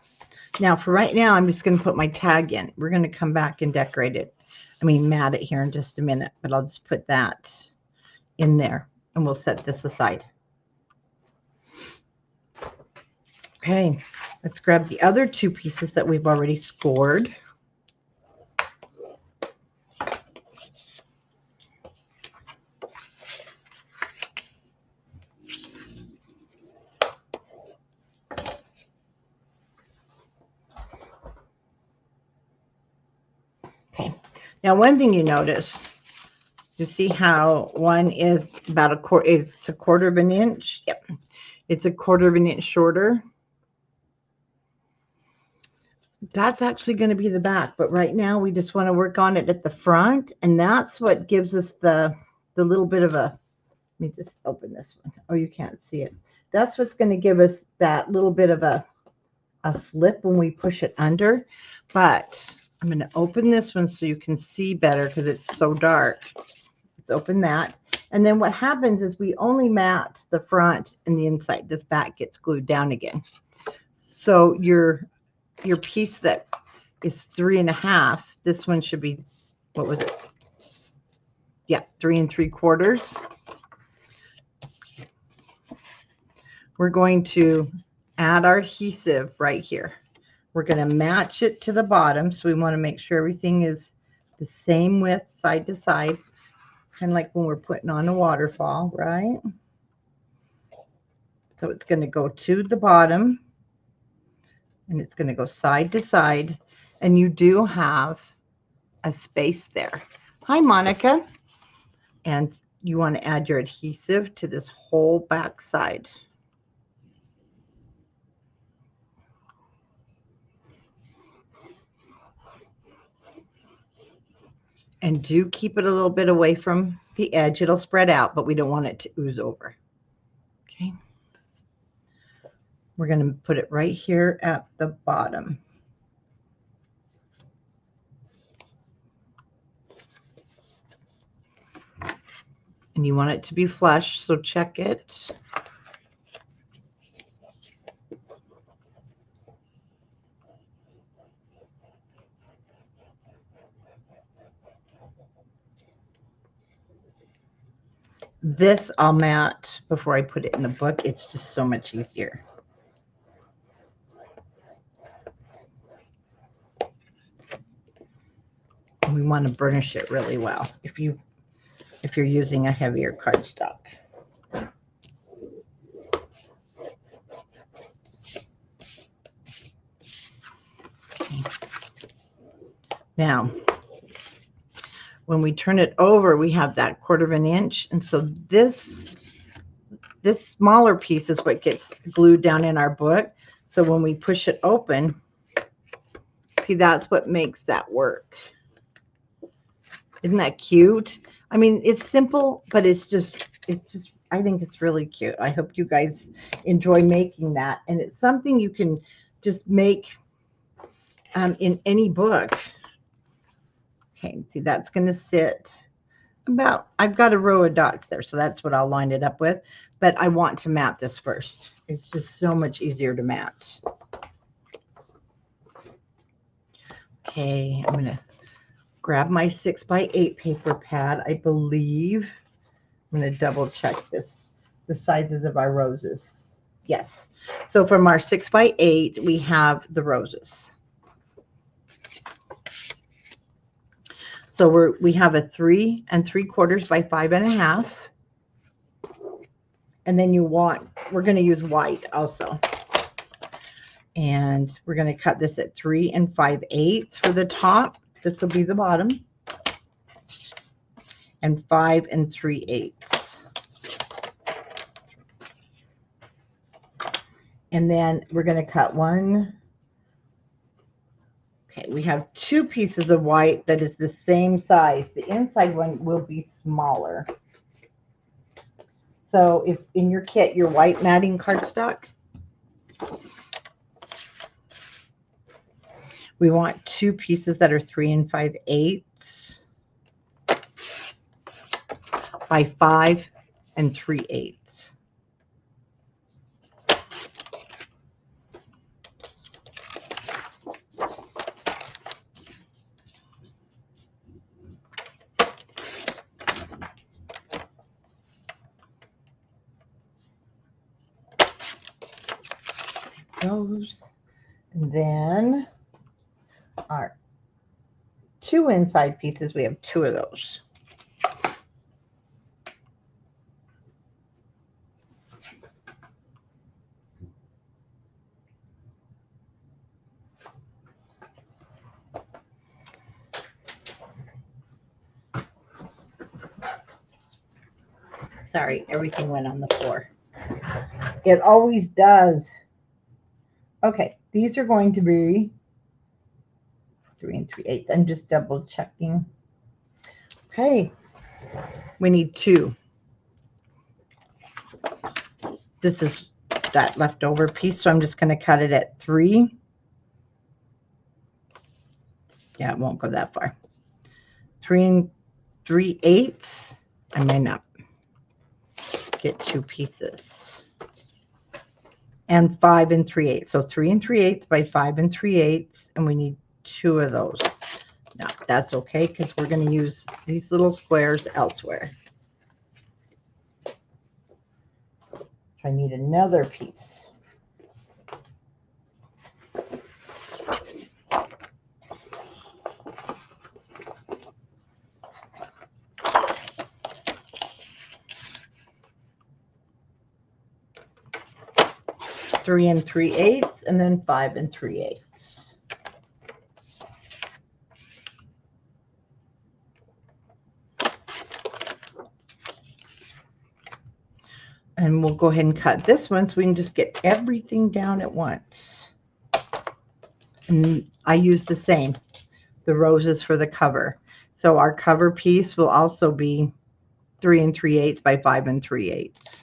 now for right now, I'm just going to put my tag in. We're going to come back and decorate it. I mean, mat it here in just a minute, but I'll just put that in there and we'll set this aside. Okay, let's grab the other 2 pieces that we've already scored. Okay, now one thing you notice, you see how one is about a quarter, it's a 1/4 of an inch. Yep, it's a 1/4 of an inch shorter. That's actually going to be the back, but right now we just want to work on it at the front, and that's what gives us the little bit of a, let me just open this one. Oh, you can't see it. That's what's going to give us that little bit of a flip when we push it under. But I'm going to open this one so you can see better because it's so dark. Let's open that. And then what happens is we only mat the front and the inside. This back gets glued down again. So your piece that is 3.5, this one should be, what was it? Yeah, 3 3/4. We're going to add our adhesive right here. We're going to match it to the bottom. So we want to make sure everything is the same width side to side, kind of like when we're putting on a waterfall, right? So it's going to go to the bottom and it's going to go side to side. And you do have a space there. Hi, Monica. And you want to add your adhesive to this whole back side. And do keep it a little bit away from the edge. It'll spread out, but we don't want it to ooze over. Okay. We're going to put it right here at the bottom. And you want it to be flush, so check it. This I'll mat before I put it in the book. It's just so much easier. And we want to burnish it really well if you're using a heavier cardstock. Okay. Now, when we turn it over, we have that 1/4 inch, and so this smaller piece is what gets glued down in our book. So when we push it open, see, that's what makes that work. Isn't that cute? I mean, it's simple, but it's just, I think it's really cute. I hope you guys enjoy making that. And it's something you can just make in any book. Okay, see, that's going to sit about, I've got a row of dots there, so that's what I'll line it up with. But I want to mat this first. It's just so much easier to mat. Okay, I'm going to grab my 6x8 paper pad. I believe I'm going to double check this, the sizes of our roses. Yes. So from our 6x8, we have the roses. So we have a 3 3/4 by 5.5. And then we're going to use white also. And we're going to cut this at 3 5/8 for the top. This will be the bottom. And 5 3/8. And then we're going to cut one. Okay, we have 2 pieces of white that is the same size. The inside one will be smaller. So if in your kit, your white matting cardstock, we want 2 pieces that are 3 5/8 by 5 3/8. Those, and then our 2 inside pieces, we have 2 of those. Sorry, everything went on the floor. It always does. Okay, these are going to be 3 3/8. I'm just double checking. Okay, we need 2. This is that leftover piece, so I'm just going to cut it at 3. Yeah, it won't go that far. 3 3/8. I may not get 2 pieces. And 5 3/8. So 3 3/8 by 5 3/8, and we need 2 of those. No, that's okay because we're going to use these little squares elsewhere. I need another piece. Three 3/8, and then 5 3/8. And we'll go ahead and cut this one so we can just get everything down at once. And I use the same, the roses for the cover. So our cover piece will also be 3 3/8 by 5 3/8.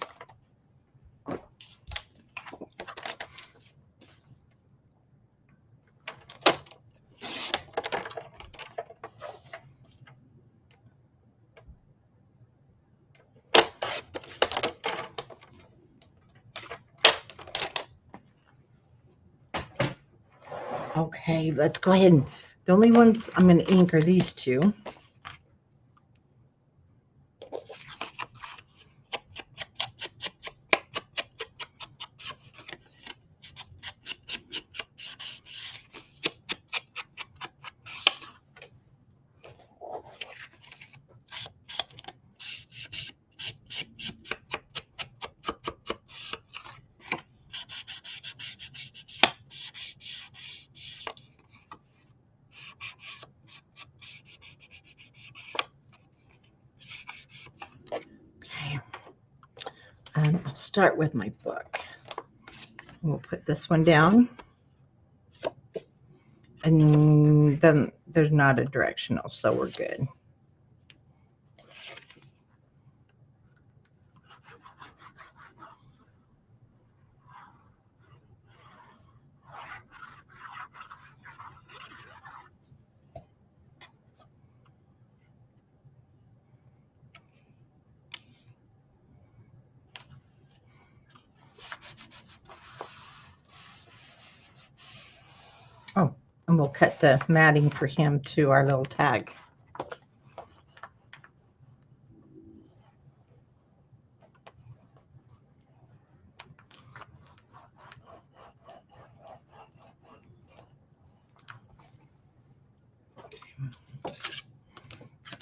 Okay, let's go ahead and the only ones I'm going to ink are these 2. I'll start with my book. We'll put this one down. And then there's not a directional, so we're good. Oh, and we'll cut the matting for him to our little tag.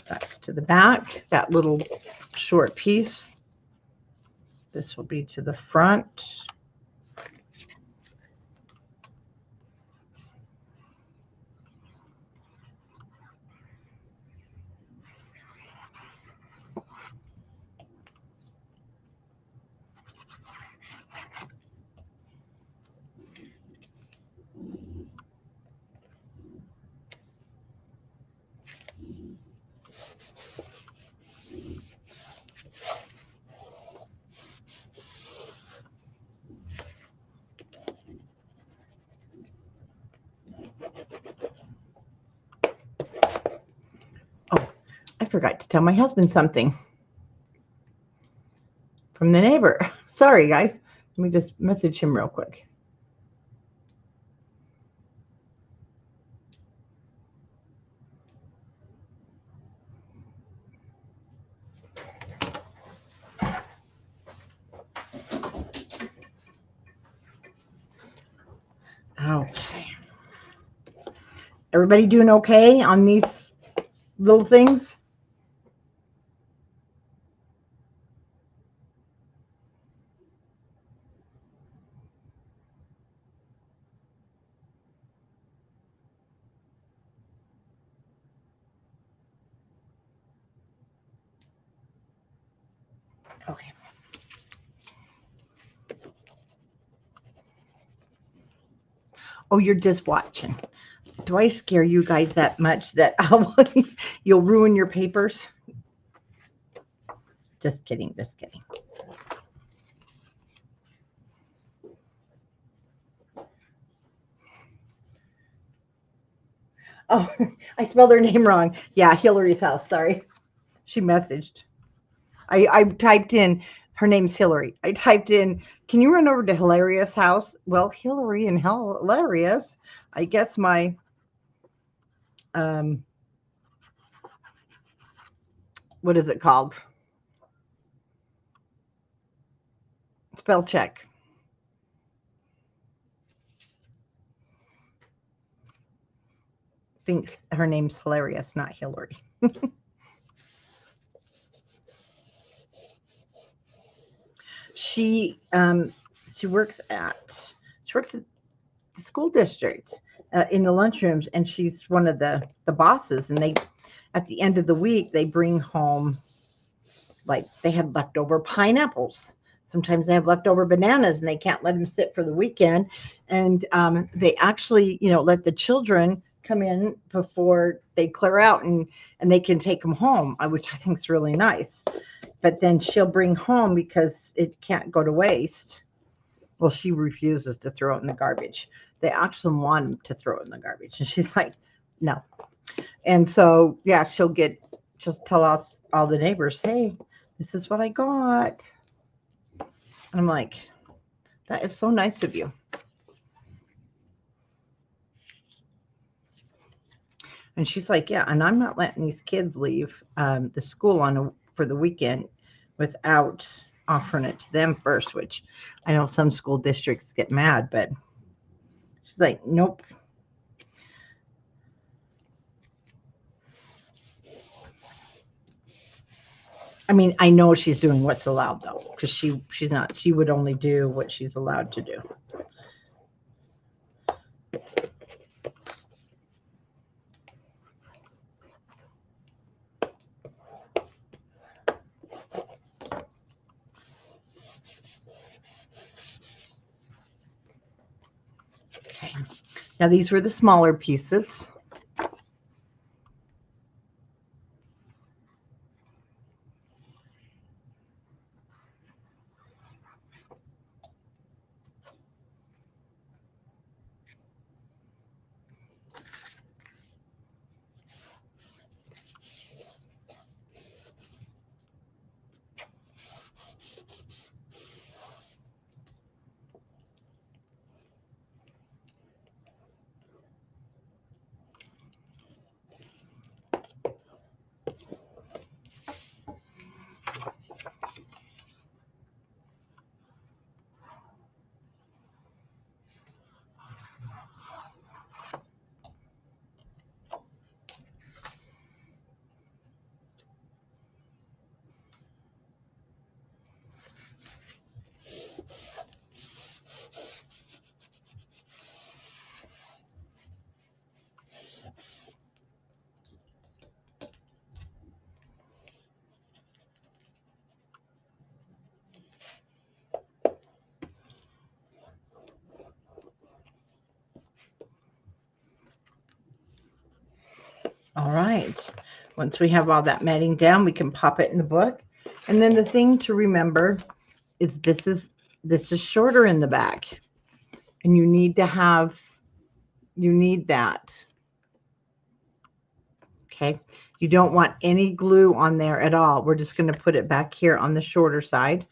That's to the back, that little short piece. This will be to the front. Oh, I forgot to tell my husband something from the neighbor. Sorry, guys. Let me just message him real quick. Okay. Everybody doing okay on these little things? Okay. Oh, you're just watching. Do I scare you guys that much that you'll ruin your papers? Just kidding, just kidding. Oh, I spelled her name wrong. Yeah, Hillary's house. Sorry. She messaged. I typed in, her name's Hillary. I typed in, can you run over to Hilarious house? Well, Hillary and Hilarious, I guess my, um, what is it called? Spell check. Thinks her name's Hilarious, not Hillary. She she works at the school district in the lunchrooms, and she's one of the bosses. And they, at the end of the week, they bring home, like, they had leftover pineapples. Sometimes they have leftover bananas, and they can't let them sit for the weekend. And they actually, let the children come in before they clear out, and they can take them home, which I think is really nice. But then she'll bring home, because it can't go to waste. Well, she refuses to throw it in the garbage. They actually want to throw it in the garbage. And she's like, no. And so, yeah, she'll tell us, all the neighbors, hey, this is what I got. I'm like, that is so nice of you. And she's like, yeah, and I'm not letting these kids leave the school for the weekend without offering it to them first, which I know some school districts get mad, but she's like, nope. I mean, I know she's doing what's allowed, though, because she would only do what she's allowed to do. Okay. Now, these were the smaller pieces. All right. Once we have all that matting down, we can pop it in the book. And then the thing to remember is this is shorter in the back, and you need that. Okay. You don't want any glue on there at all. We're just going to put it back here on the shorter side.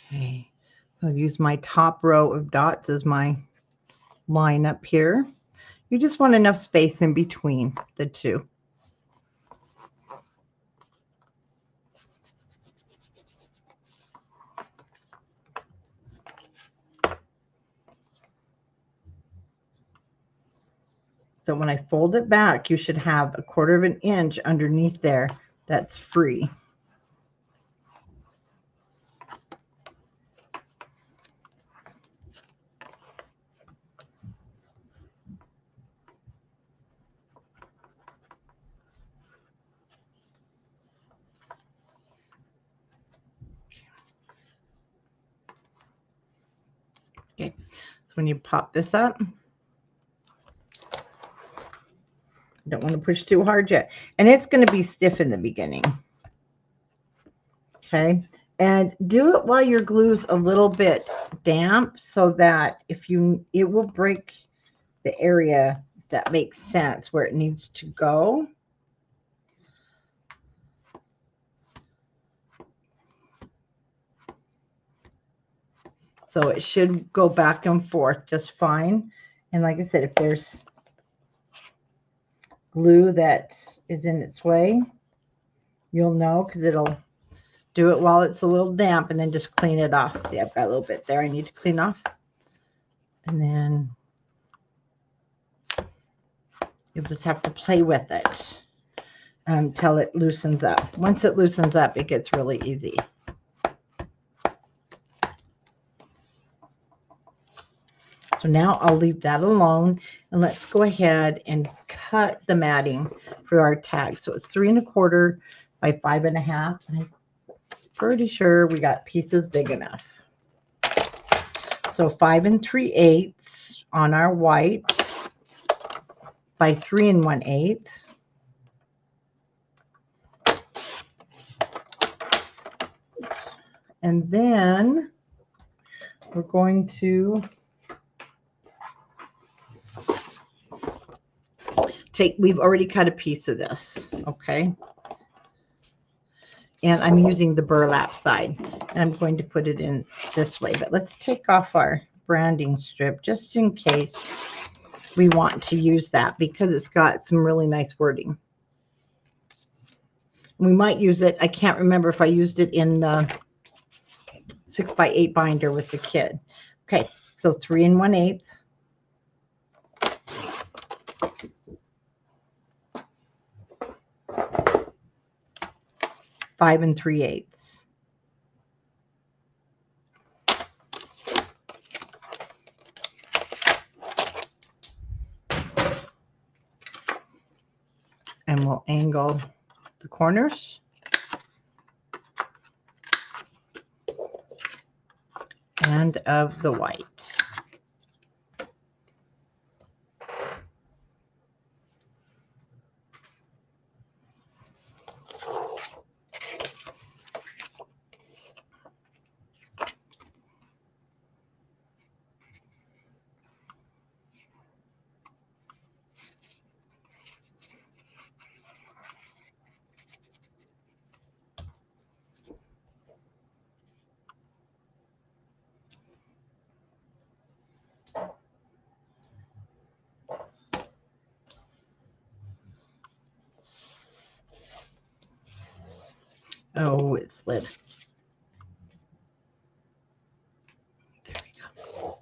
Okay. So I'll use my top row of dots as my line up here. You just want enough space in between the two. So when I fold it back, you should have 1/4 of an inch underneath there that's free. Okay, so when you pop this up, don't want to push too hard yet. And it's going to be stiff in the beginning. Okay, and do it while your glue's a little bit damp so that it will break the area that makes sense where it needs to go. So it should go back and forth just fine. And like I said, if there's glue that is in its way, you'll know because it'll do it while it's a little damp and then just clean it off. See, I've got a little bit there I need to clean off. And then you'll just have to play with it until it loosens up. Once it loosens up, it gets really easy. So now I'll leave that alone, and let's go ahead and cut the matting for our tag. So it's 3 1/4 by 5 1/2. I'm pretty sure we got pieces big enough. So 5 3/8 on our white by 3 1/8. And then we're going to we've already cut a piece of this, okay? And I'm using the burlap side, and I'm going to put it in this way. But let's take off our branding strip just in case we want to use that because it's got some really nice wording. We might use it. I can't remember if I used it in the 6x8 binder with the kid. Okay, so 3 1/8. 5 3/8. And we'll angle the corners. And of the white. Oh, it slid. There we go.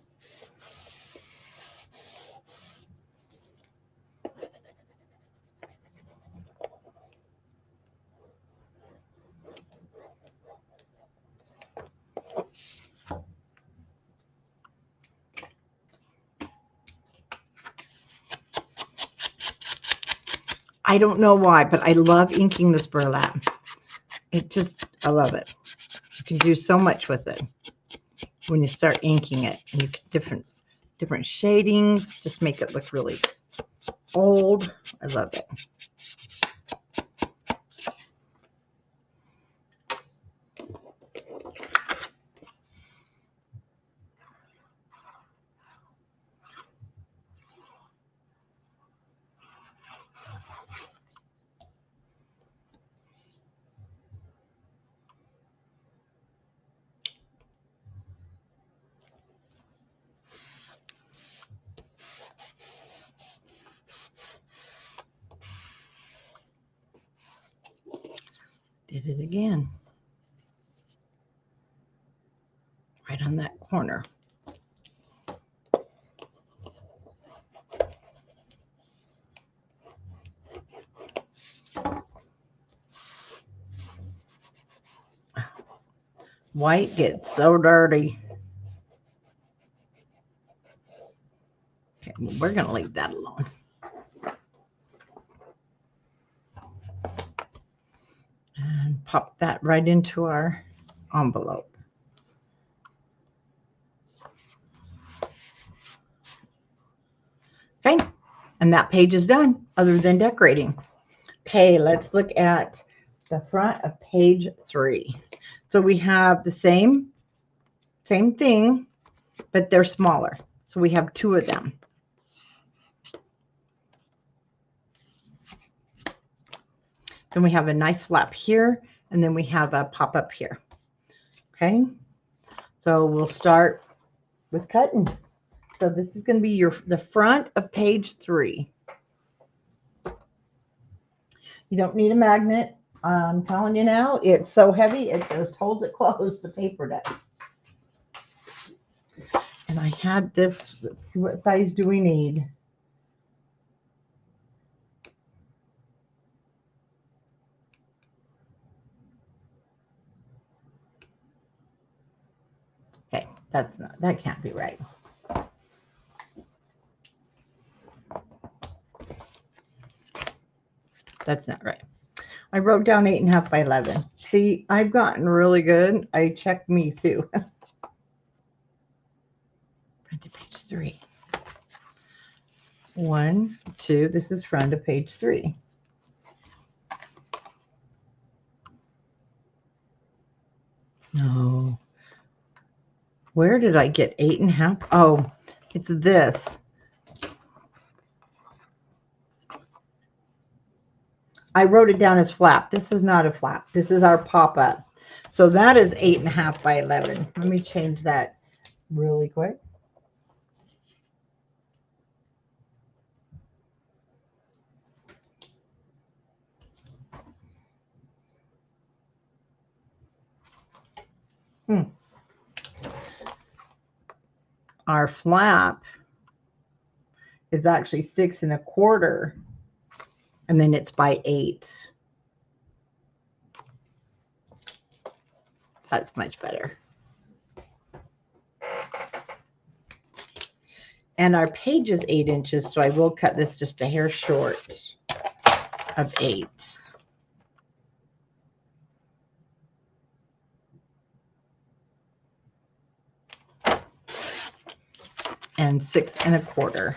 I don't know why, but I love inking this burlap. I love it. You can do so much with it when you start inking it. And you can different shadings, just make it look really old. I love it. Did it again. Right on that corner. White gets so dirty. Okay, we're going to leave that alone. And pop that right into our envelope. And that page is done, other than decorating. Okay, let's look at the front of page 3. So we have the same thing, but they're smaller. So we have 2 of them. Then we have a nice flap here, and then we have a pop-up here. Okay, so we'll start with cutting. So this is going to be the front of page 3. You don't need a magnet. I'm telling you now, it's so heavy, it just holds it closed. The paper does. And I had this. Let's see, what size do we need? Okay, that can't be right. That's not right. I wrote down 8.5 by 11. See, I've gotten really good. I checked me too. Front of page 3. 1, 2. This is front of page 3. No. Where did I get 8.5? Oh, it's this. I wrote it down as flap. This is not a flap. This is our pop-up. So that is 8.5 by 11. Let me change that really quick. Our flap is actually 6 1/4, and then it's by 8. That's much better. And our page is 8 inches, so I will cut this just a hair short of 8. And 6 1/4.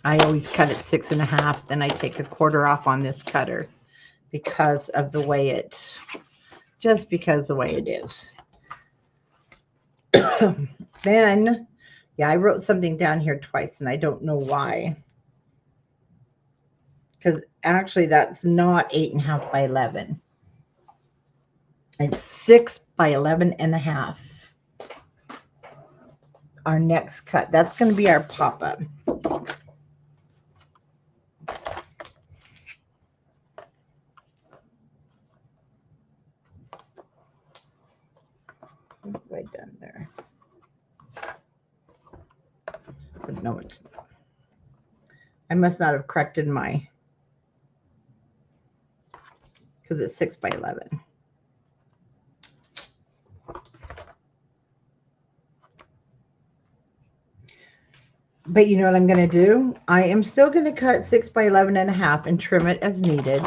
I always cut it 6 1/2, then I take 1/4 off on this cutter because of the way it, just because the way it is. Then, yeah, I wrote something down here twice, and I don't know why. Because actually, that's not 8.5 by 11. It's 6 by 11.5. Our next cut. That's going to be our pop-up. What have I done there? But no, it's not. I must not have corrected my, because it's 6 by 11. But you know what I'm going to do? I am still going to cut 6 by 11.5 and trim it as needed,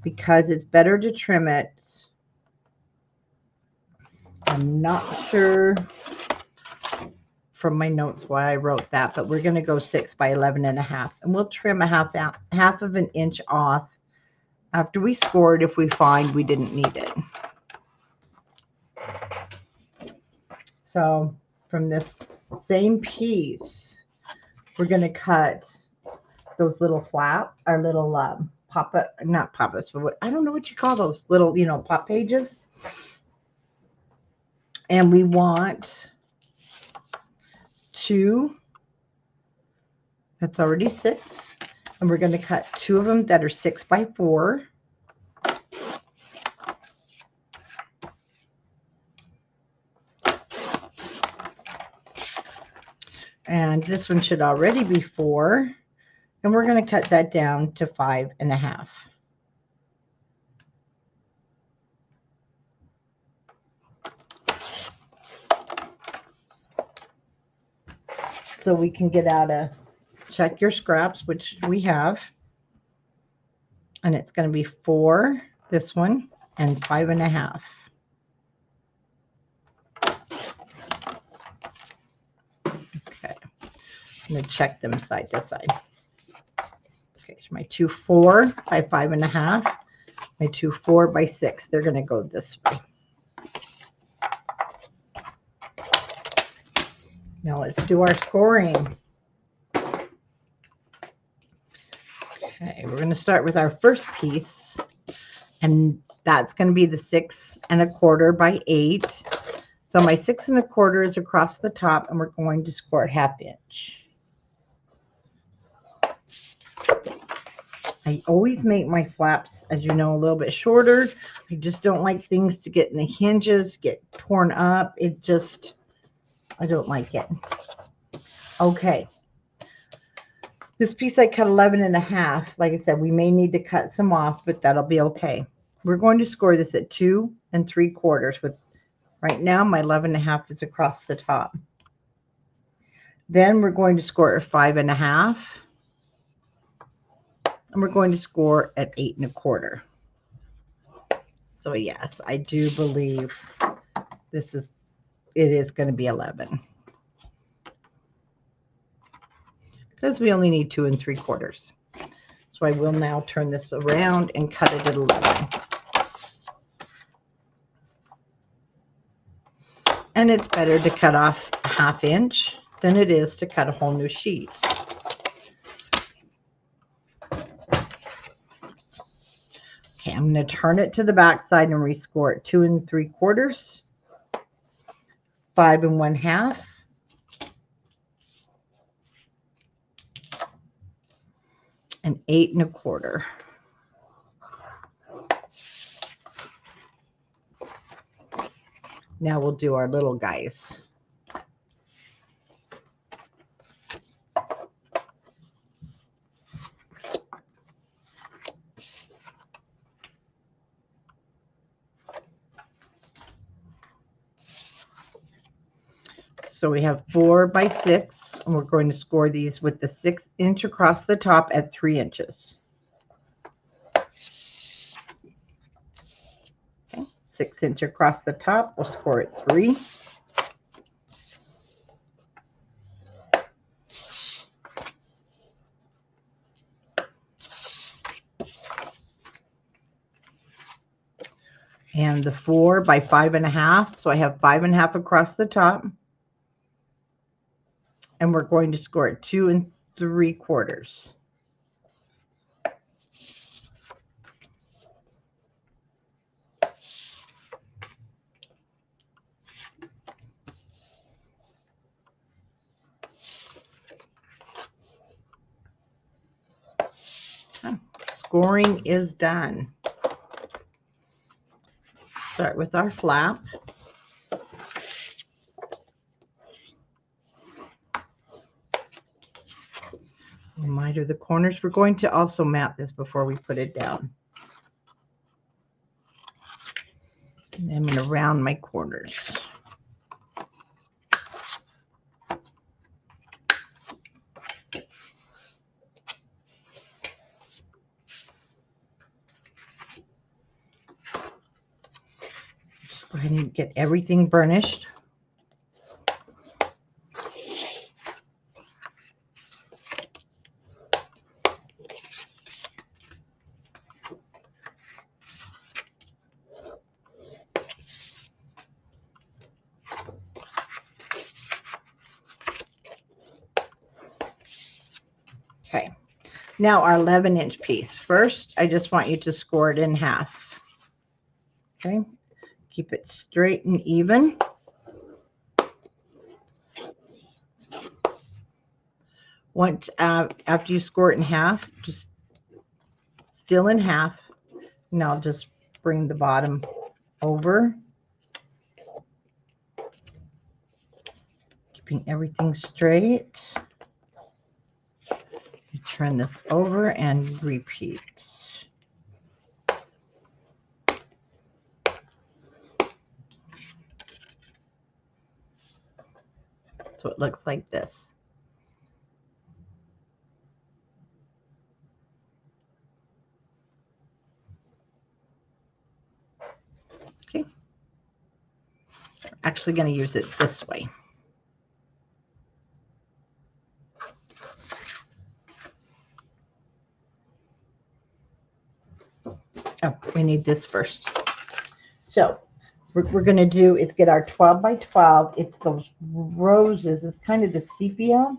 because it's better to trim it. I'm not sure from my notes why I wrote that, but we're going to go 6 by 11.5, and we'll trim a half of an inch off after we scored if we find we didn't need it. So from this same piece, we're going to cut those little flap, our little pop-up, not pop-ups, but I don't know what you call those little, pop pages. And we want 2. That's already 6. And we're going to cut 2 of them that are 6 by 4. And this one should already be 4. And we're going to cut that down to 5.5. So we can get out a, check your scraps, which we have. And it's going to be 4, this one, and 5.5. Okay, I'm going to check them side to side. Okay, so my 2 4 by 5.5, my 2 4 by 6. They're going to go this way. Now let's do our scoring. Okay, we're going to start with our first piece, and that's going to be the 6 1/4 by 8. So my 6 1/4 is across the top, and we're going to score 1/2 inch. I always make my flaps, as you know, a little bit shorter. I just don't like things to get in the hinges, get torn up. I don't like it. Okay. This piece I cut 11.5. Like I said, we may need to cut some off, but that'll be okay. We're going to score this at 2 3/4 with, right now, my 11.5 is across the top. Then we're going to score at 5.5. And we're going to score at 8 1/4. So yes, I do believe it is going to be 11. Because we only need 2 3/4. So I will now turn this around and cut it at 11. And it's better to cut off 1/2 inch than it is to cut a whole new sheet. Okay, I'm going to turn it to the back side and rescore it 2 3/4, 5 1/2, and 8 1/4. Now we'll do our little guys. So we have 4 by 6, and we're going to score these with the 6 inch across the top at 3 inches. Okay, 6 inch across the top, we'll score at 3. And the 4 by 5.5, so I have 5.5 across the top. And we're going to score at 2 3/4. Scoring is done. Start with our flap. Miter the corners. We're going to also mat this before we put it down. And I'm going to round my corners. Just go ahead and get everything burnished. Okay, now our 11-inch piece. First, I just want you to score it in half. Okay, keep it straight and even. Once after you score it in half, just still in half. Now just bring the bottom over, keeping everything straight. You turn this over and repeat. So it looks like this. actually going to use it this way. Oh, we need this first. So what we're going to do is get our 12 by 12. It's those roses. It's kind of the sepia.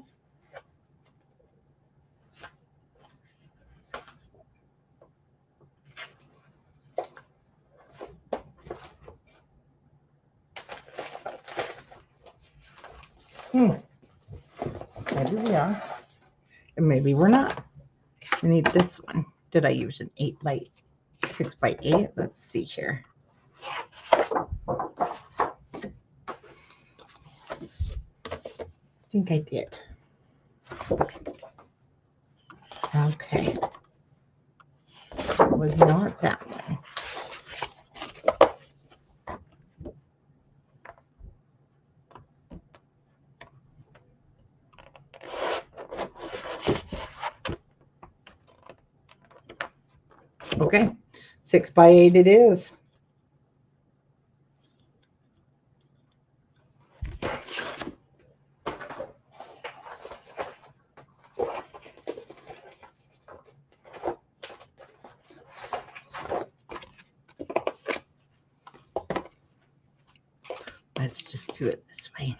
Maybe we are. And maybe we're not. We need this one. Did I use an 8 by 6 by 8? Let's see here. I think I did. Okay. It was not that one. Okay, 6 by 8 it is. Let's just do it this way.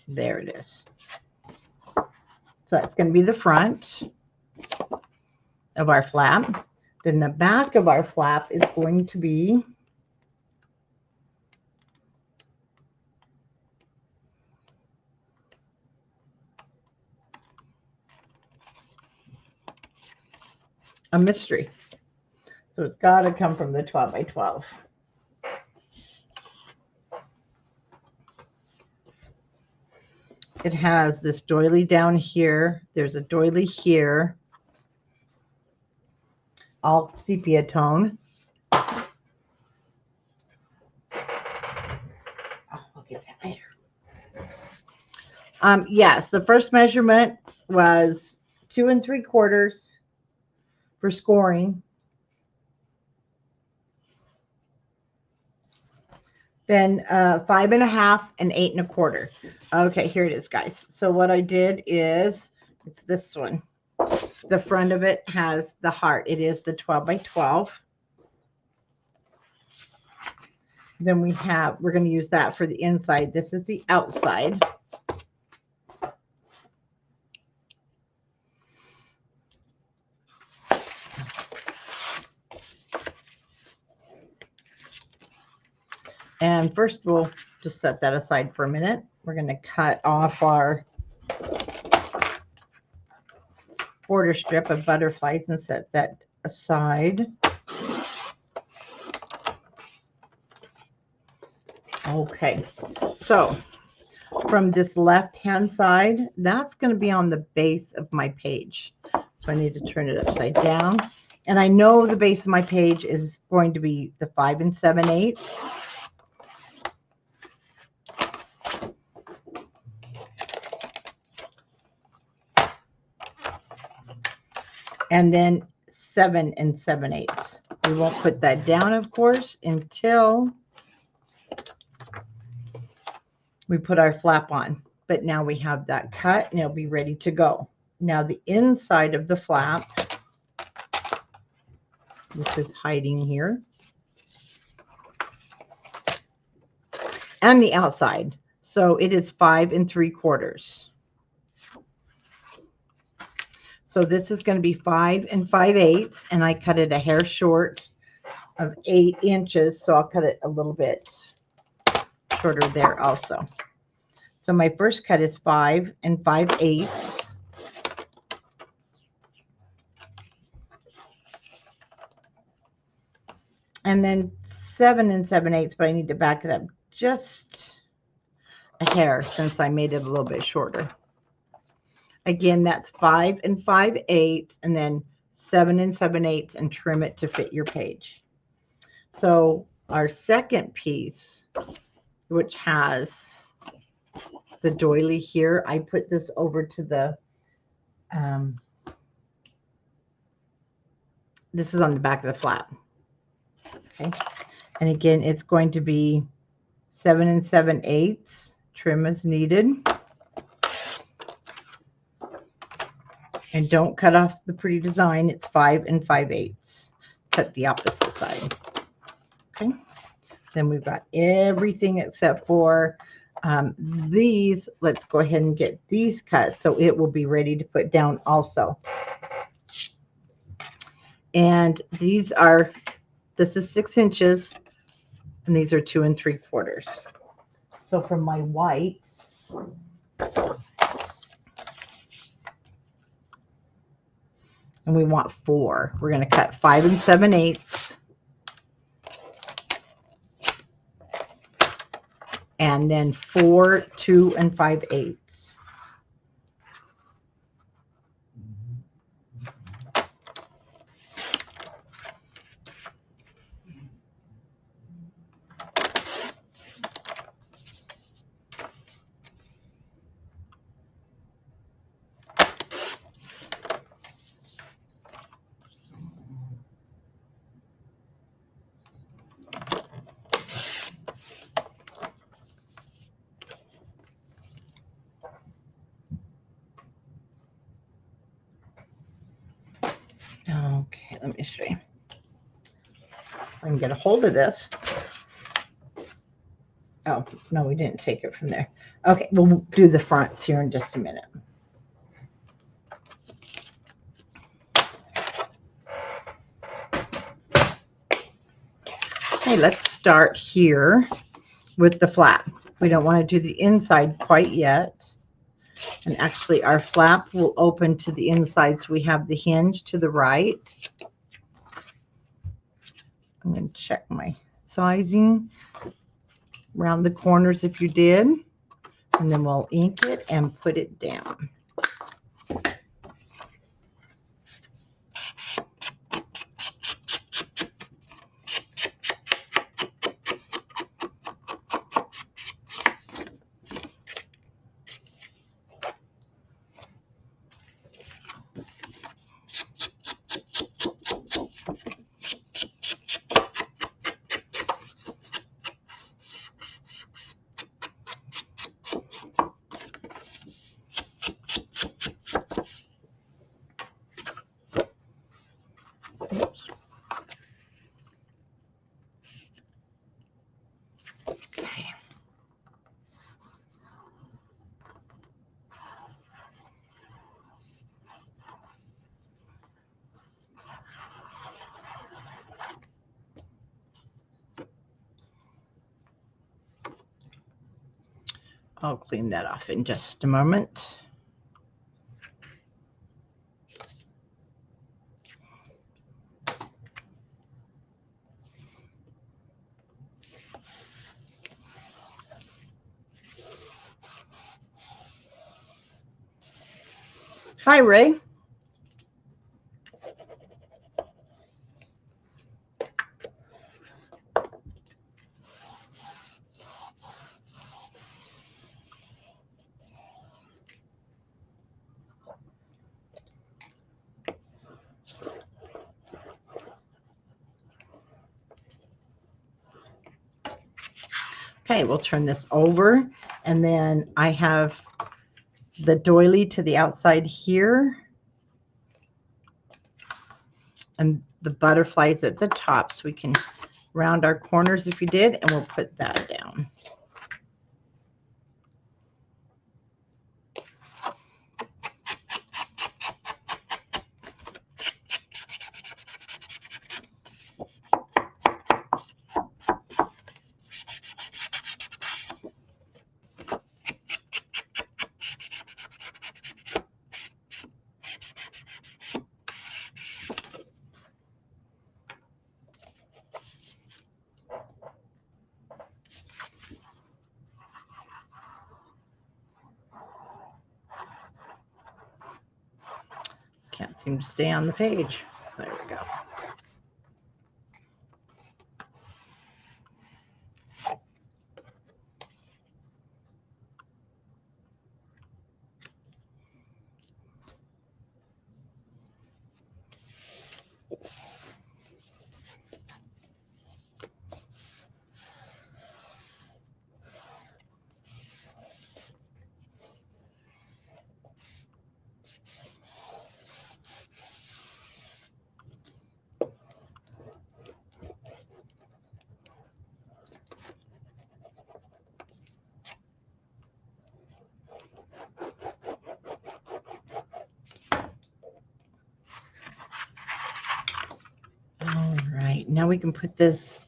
There it is. So that's going to be the front of our flap. Then the back of our flap is going to be a mystery. So it's got to come from the 12 by 12. It has this doily down here. There's a doily here. All sepia tone. Oh, we'll get that later. Yes, the first measurement was 2 3/4 for scoring. Then 5 1/2 and 8 1/4. Okay, here it is, guys. So what I did is, it's this one. The front of it has the heart. It is the 12 by 12. Then we're going to use that for the inside. This is the outside. And first we'll just set that aside for a minute. We're going to cut off our border strip of butterflies and set that aside. Okay, so from this left hand side, that's going to be on the base of my page. So I need to turn it upside down. And I know the base of my page is going to be the 5 7/8. And then 7 7/8. We won't put that down, of course, until we put our flap on. But now we have that cut and it'll be ready to go. Now the inside of the flap, which is hiding here, and the outside. So it is 5 3/4. So this is going to be 5 5/8, and I cut it a hair short of 8 inches. So I'll cut it a little bit shorter there also. So my first cut is 5 5/8. And then 7 7/8, but I need to back it up just a hair since I made it a little bit shorter. Again, that's 5 5/8, and then 7 7/8, and trim it to fit your page. So our second piece, which has the doily here. I put this over to the, this is on the back of the flap. Okay. And again, it's going to be 7 7/8 trim as needed. And don't cut off the pretty design. It's 5 5/8. Cut the opposite side. Okay. Then we've got everything except for these. Let's go ahead and get these cut so it will be ready to put down also. And these are, this is 6 inches, and these are 2 3/4. So from my white, and we want 4. We're going to cut 5 7/8. And then 4 2 5/8. Okay, let me see. I can get a hold of this. Oh, no, we didn't take it from there. Okay, we'll do the fronts here in just a minute. Okay, let's start here with the flap. We don't want to do the inside quite yet. And actually, our flap will open to the inside, so we have the hinge to the right. I'm going to check my sizing around the corners if you did. And then we'll ink it and put it down. Oops. Okay. I'll clean that off in just a moment. Hi, Ray. Okay, we'll turn this over, and then I have the doily to the outside here, and the butterflies at the top, so we can round our corners if you did, and we'll put that down. Can't seem to stay on the page. There we go. now we can put this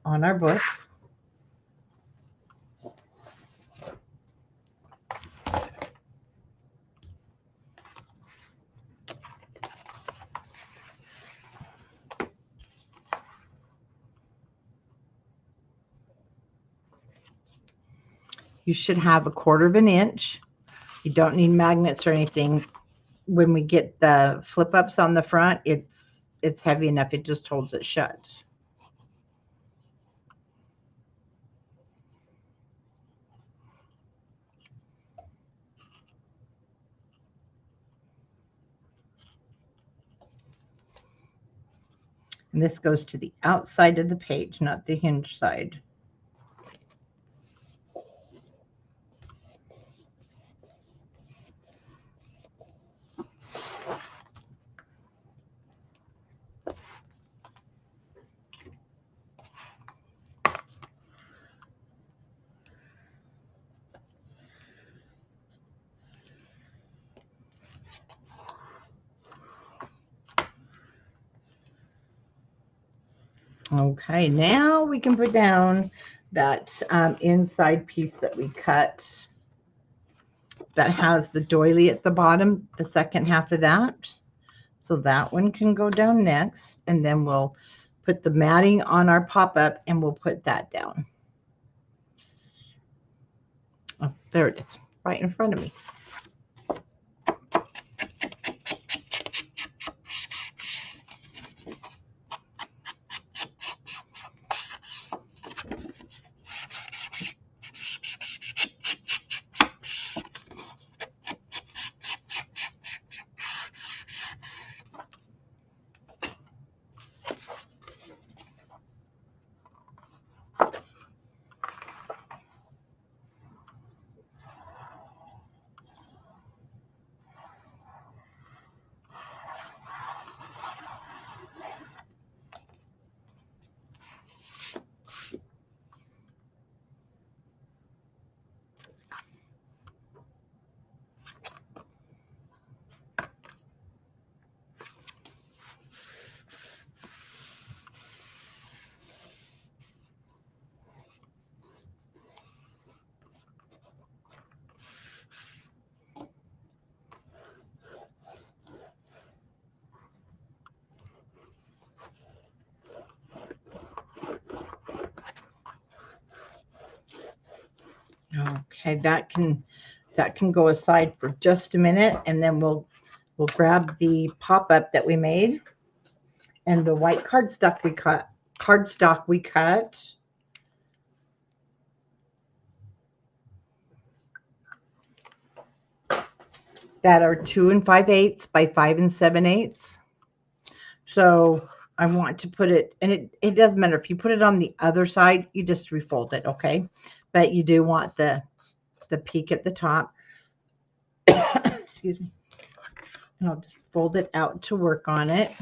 on our book. You should have 1/4 of an inch. You don't need magnets or anything. When we get the flip ups on the front, it's heavy enough. It just holds it shut. And this goes to the outside of the page, not the hinge side. Okay, now we can put down that inside piece that we cut that has the doily at the bottom, the second half of that. So that one can go down next, and then we'll put the matting on our pop-up and we'll put that down. Oh, there it is, right in front of me. Okay, that can go aside for just a minute, and then we'll grab the pop-up that we made and the white cardstock we cut. That are 2 5/8 by 5 7/8. So I want to put it, and it doesn't matter if you put it on the other side, you just refold it, okay? But you do want the peak at the top. Excuse me. And I'll just fold it out to work on it.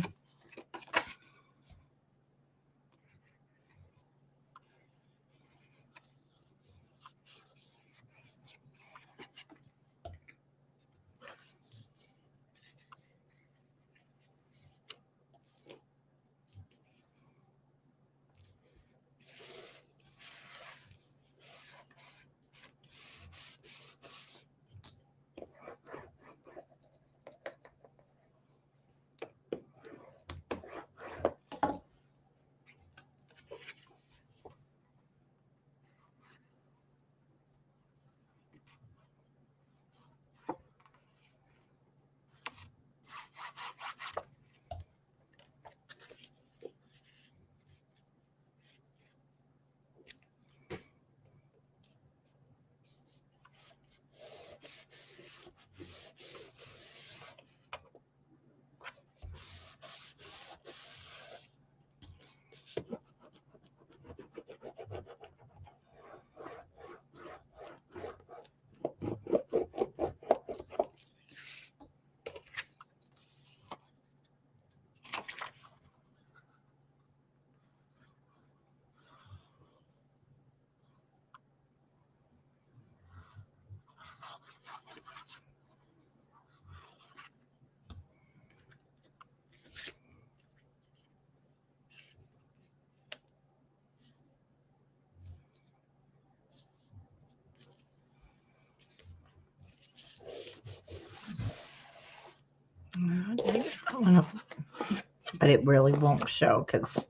But it really won't show because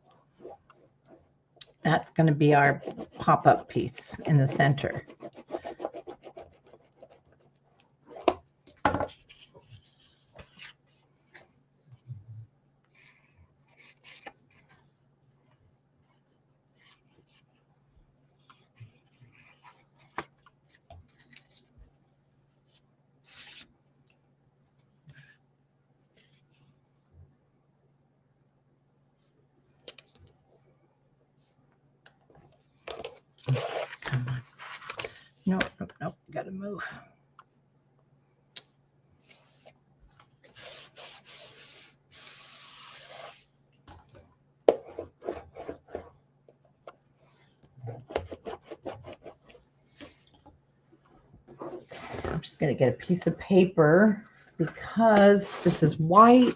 that's going to be our pop-up piece in the center. Come on. Nope, nope, nope. Gotta move. I'm just gonna get a piece of paper because this is white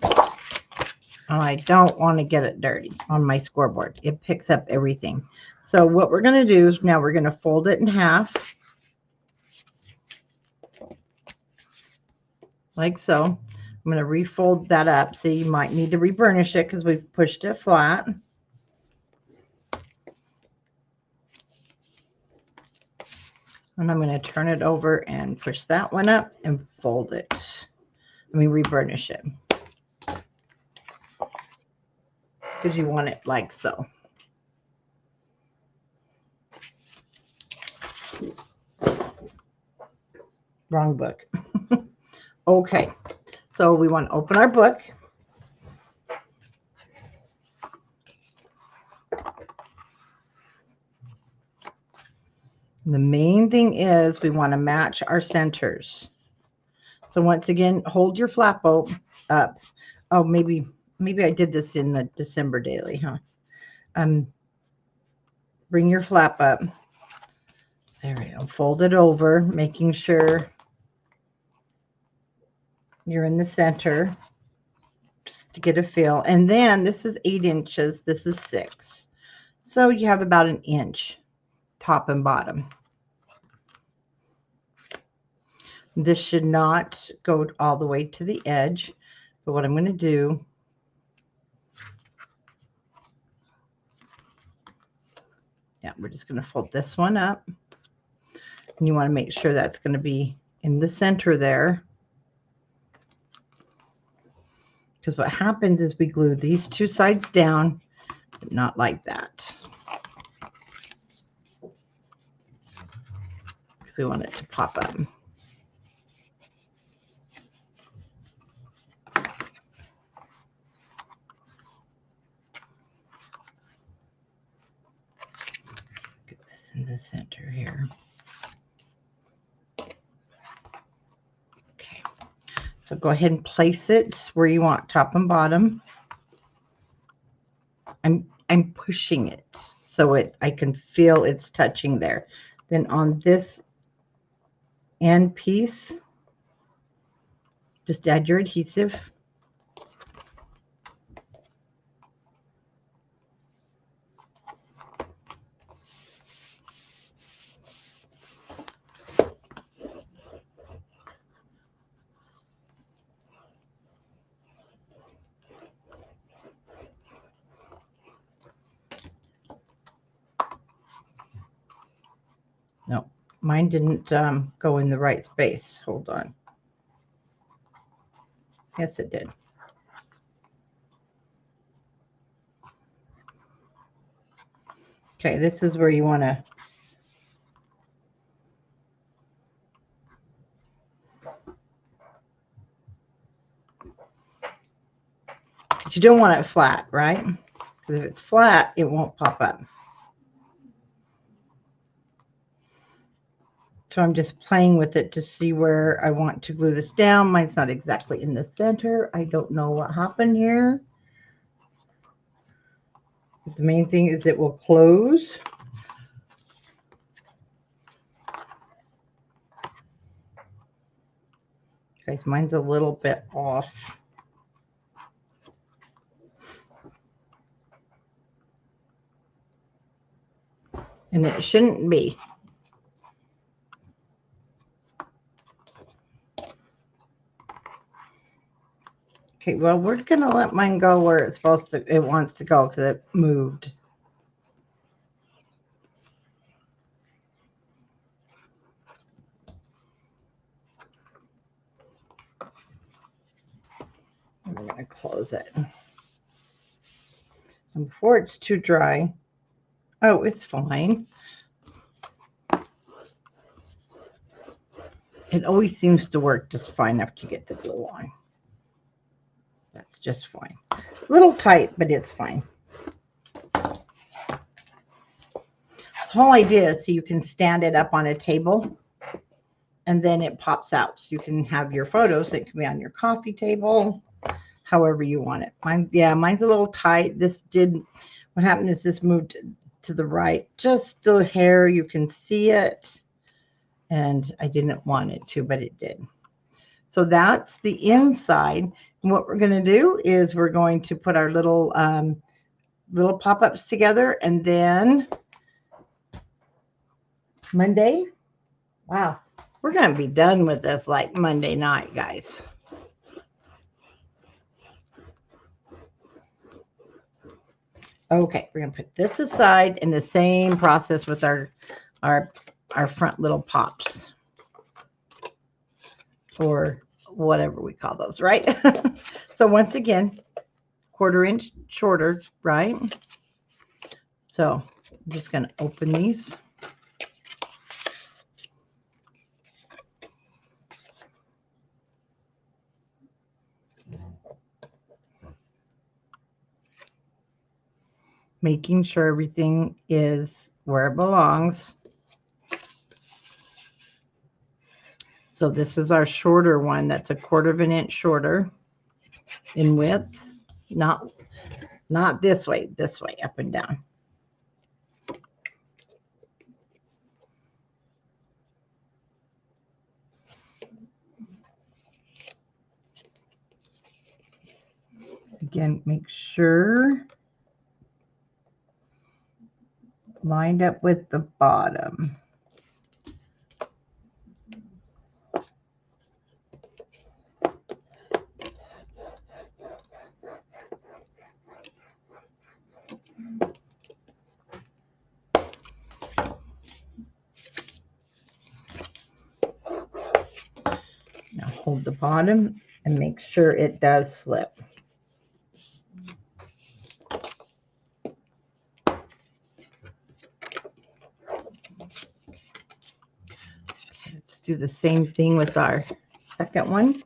and I don't want to get it dirty on my scoreboard. It picks up everything. So what we're gonna do is now we're gonna fold it in half. Like so. I'm going to refold that up. So you might need to reburnish it because we've pushed it flat. And I'm going to turn it over and push that one up and fold it. Reburnish it. Because you want it like so. Wrong book. Okay. So we want to open our book. The main thing is we want to match our centers. So once again, hold your flap up. Oh, maybe I did this in the December daily, huh? Bring your flap up. There we go. Fold it over, making sure you're in the center just to get a feel. And then this is 8 inches. This is 6. So you have about an inch top and bottom. This should not go all the way to the edge. But what I'm going to do, we're just going to fold this one up. And you want to make sure that's going to be in the center there. Because what happens is we glue these 2 sides down, but not like that. Because we want it to pop up. Get this in the center here. Okay. So go ahead and place it where you want, top and bottom. I'm pushing it so I can feel it's touching there. Then on this end piece, just add your adhesive. No, mine didn't go in the right space. Hold on. Yes, it did. Okay, this is where you want to you don't want it flat, right? Because if it's flat, it won't pop up. So I'm just playing with it to see where I want to glue this down. Mine's not exactly in the center. I don't know what happened here. But the main thing is it will close. Guys, mine's a little bit off. And it shouldn't be. Okay, well, we're going to let mine go where it's supposed to, it wants to go because it moved. I'm going to close it. And before it's too dry, oh, it's fine. It always seems to work just fine after you get the glue on. That's just fine. A little tight, but it's fine. The whole idea is so you can stand it up on a table and then it pops out. So you can have your photos. It can be on your coffee table, however you want it. Mine's a little tight. What happened is this moved to the right. Just the hair, you can see it. And I didn't want it to, but it did. So that's the inside. And what we're going to do is we're going to put our little pop-ups together, and then Monday, wow, we're going to be done with this like Monday night, guys. Okay, we're going to put this aside, and the same process with our front little pops, or whatever we call those, right? So once again, 1/4 inch shorter, right? So I'm just going to open these. Making sure everything is where it belongs. So this is our shorter one. That's 1/4 inch shorter in width. Not this way, up and down. Again, make sure lined up with the bottom. Now hold the bottom and make sure it does flip. Okay, let's do the same thing with our second one.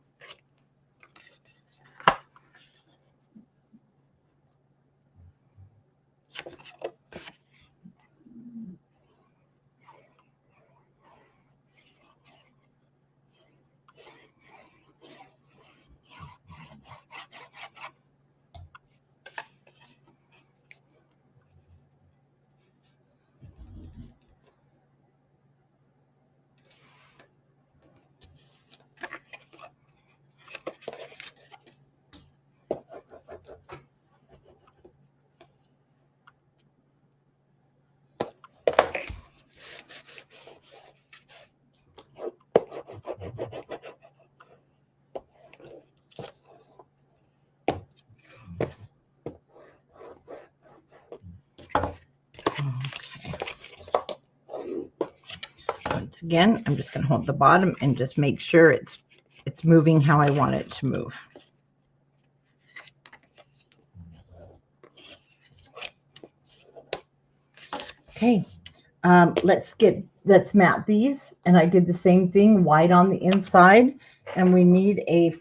Once again, I'm just going to hold the bottom and just make sure it's moving how I want it to move. Okay, let's mat these, and I did the same thing, white on the inside, and we need a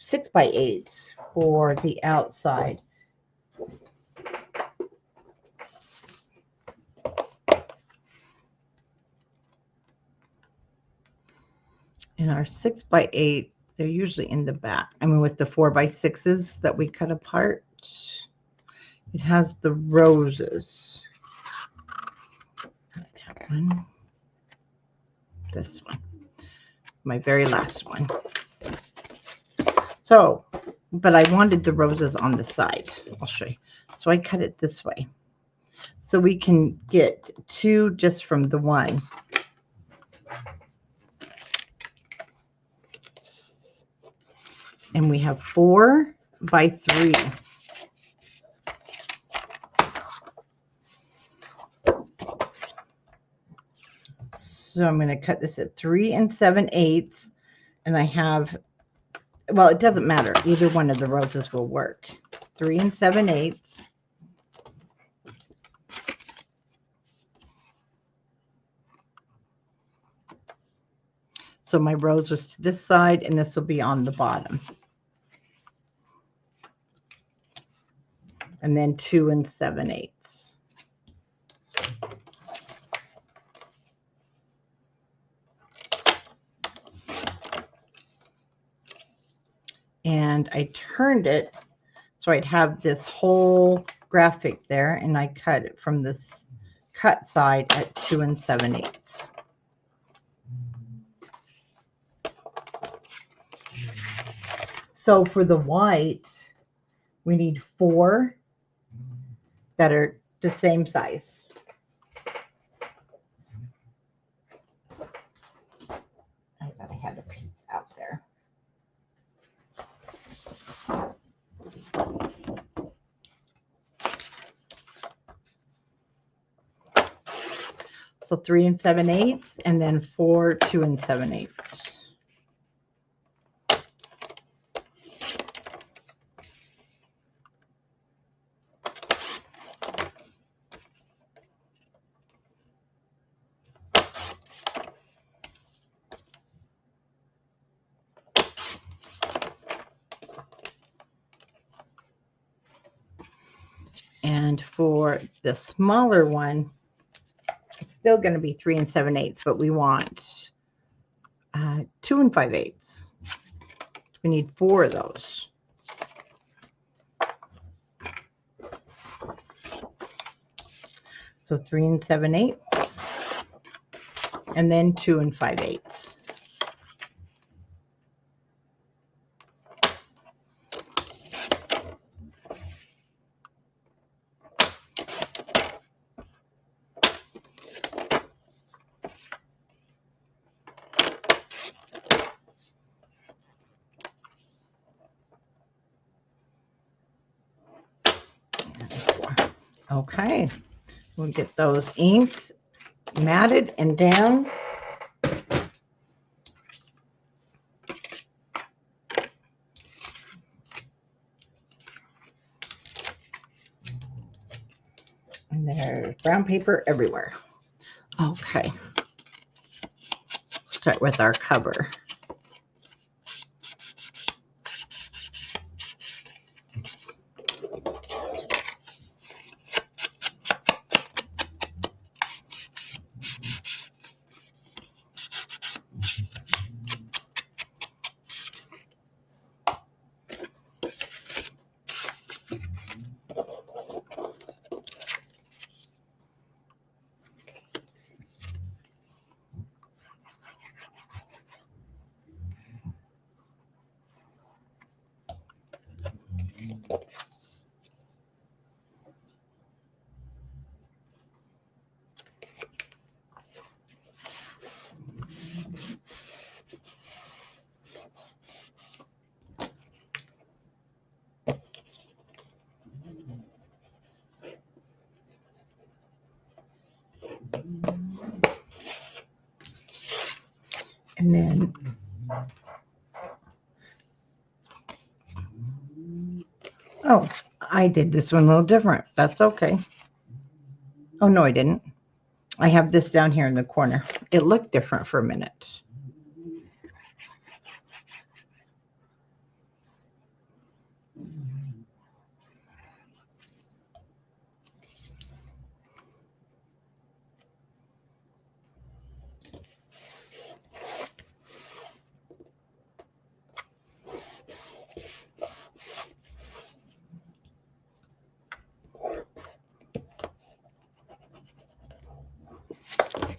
6x8 for the outside. And our 6x8, they're usually in the back. I mean, with the 4x6s that we cut apart, it has the roses. Not that one. This one. My very last one. So, but I wanted the roses on the side. I'll show you. So I cut it this way. So we can get 2 just from the one. And we have 4 by 3. So I'm going to cut this at 3 7/8, and I have, well, it doesn't matter. Either one of the roses will work. 3 7/8. So my rose was to this side, and this will be on the bottom. And then 2 7/8. And I turned it so I'd have this whole graphic there, and I cut it from this cut side at 2 7/8. So for the white, we need 4 that are the same size. I thought I had a piece out there. So 3 7/8, and then 4 2 7/8. And for the smaller one, it's still going to be 3 7/8, but we want 2 5/8. We need 4 of those. So 3 7/8, and then 2 5/8. Okay, we'll get those inked, matted, and down. And there's brown paper everywhere. Okay, start with our cover. And then oh, I did this one a little different. That's okay. Oh, no, I didn't. I have this down here in the corner. It looked different for a minute.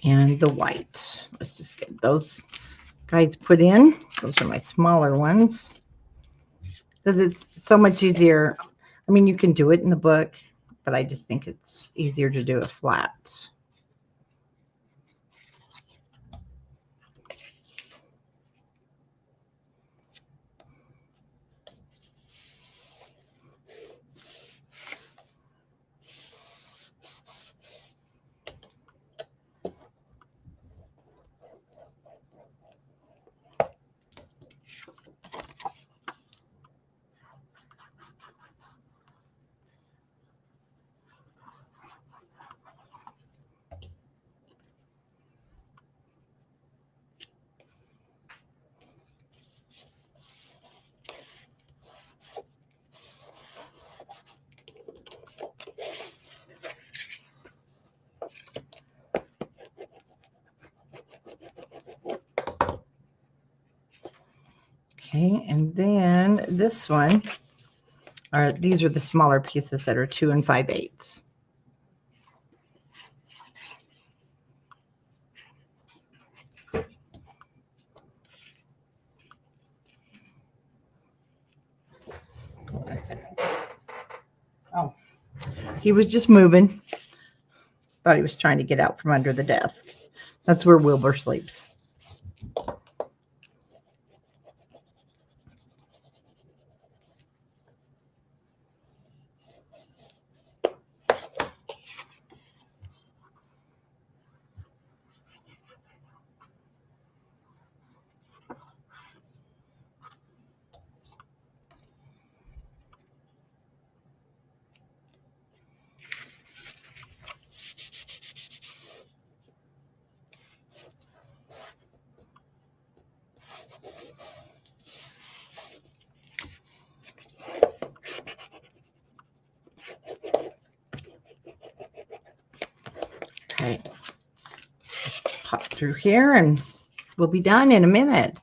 And the white. Let's just get those guys put in. Those are my smaller ones, because it's so much easier. I mean, you can do it in the book, but I just think it's easier to do it flat. Okay, and then this one, these are the smaller pieces that are 2 5/8. Oh, he was just moving. Thought he was trying to get out from under the desk. That's where Wilbur sleeps. Okay, pop through here and we'll be done in a minute.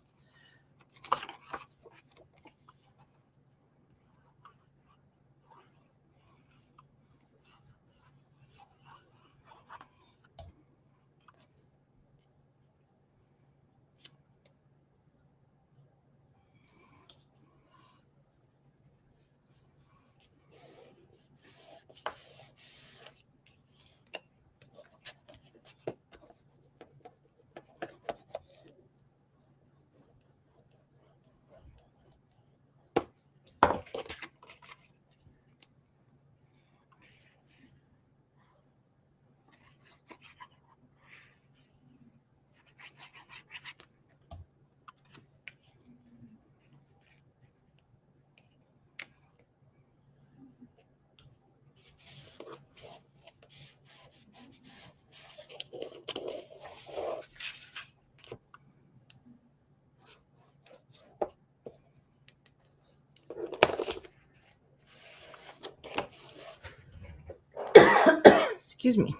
Excuse me.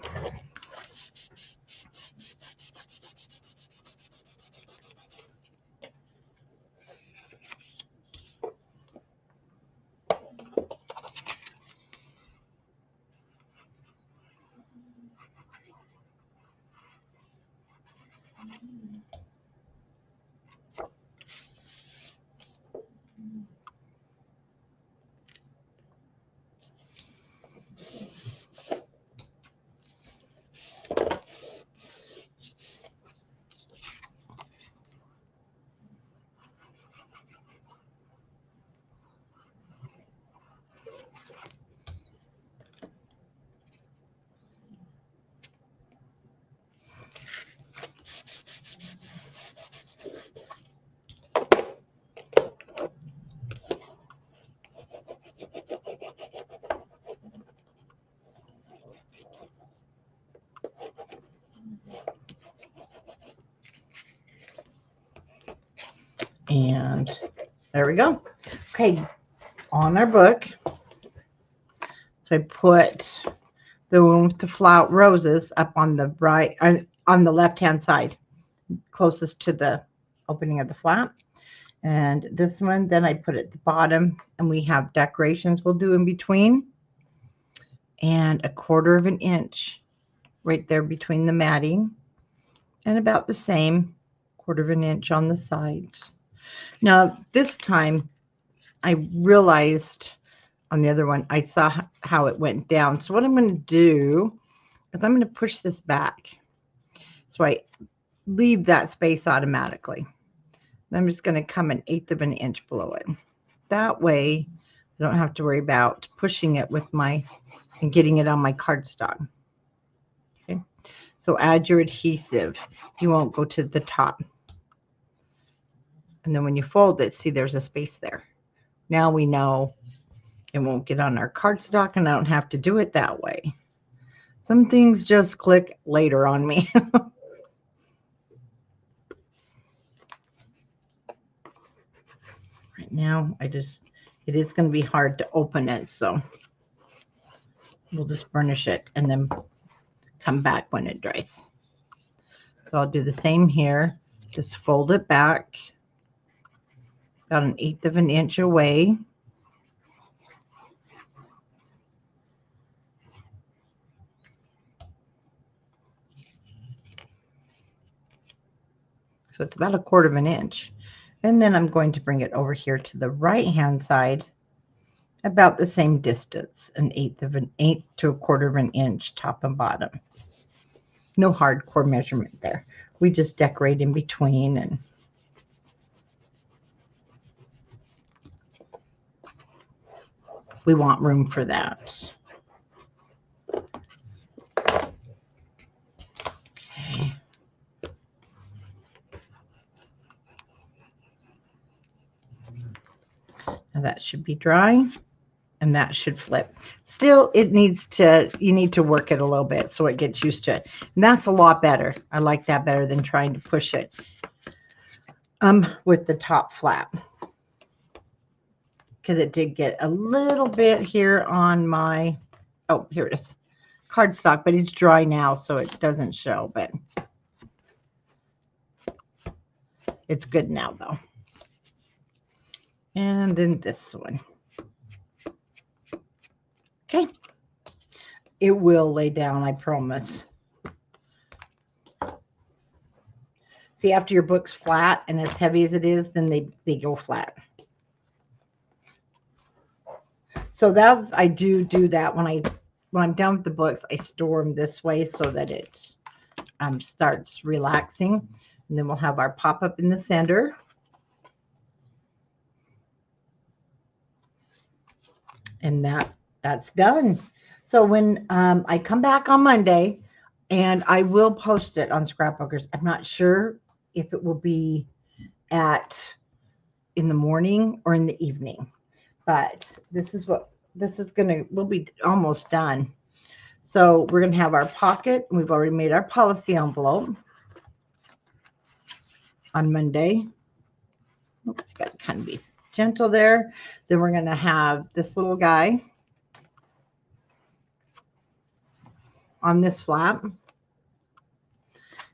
And there we go. Okay, on our book. So I put the one with the flower roses up on the right, on the left-hand side, closest to the opening of the flap. And this one, then I put at the bottom, and we have decorations we'll do in between. And 1/4 of an inch right there between the matting. And about the same, 1/4 of an inch on the sides. Now, this time, I realized on the other one, I saw how it went down. So what I'm going to do is I'm going to push this back. So I leave that space automatically. I'm just going to come 1/8 of an inch below it. That way, I don't have to worry about pushing it with and getting it on my cardstock. Okay. So add your adhesive. You won't go to the top. And then when you fold it, see there's a space there. Now we know it won't get on our cardstock, and I don't have to do it that way. Some things just click later on me. Right now, it is going to be hard to open it, so we'll just burnish it and then come back when it dries. So I'll do the same here. Just fold it back about 1/8 of an inch away. So it's about 1/4 of an inch. And then I'm going to bring it over here to the right hand side, about the same distance, 1/8 of an inch to 1/4 of an inch, top and bottom. No hardcore measurement there. We just decorate in between, and we want room for that. Okay. Now that should be dry, and that should flip. Still, you need to work it a little bit so it gets used to it. And that's a lot better. I like that better than trying to push it with the top flap. Because it did get a little bit here on my, oh, here it is, cardstock, but it's dry now, so it doesn't show, but it's good now, though. And then this one. Okay. It will lay down, I promise. See, after your book's flat and as heavy as it is, then they go flat. So that I do that when I'm done with the books, I store them this way so that it starts relaxing. And then we'll have our pop-up in the center. And that's done. So when I come back on Monday, and I will post it on Scrapbookers. I'm not sure if it will be in the morning or in the evening, but we'll be almost done. So we're going to have our pocket. We've already made our policy envelope on Monday. Oops, got to kind of be gentle there. Then we're going to have this little guy on this flap.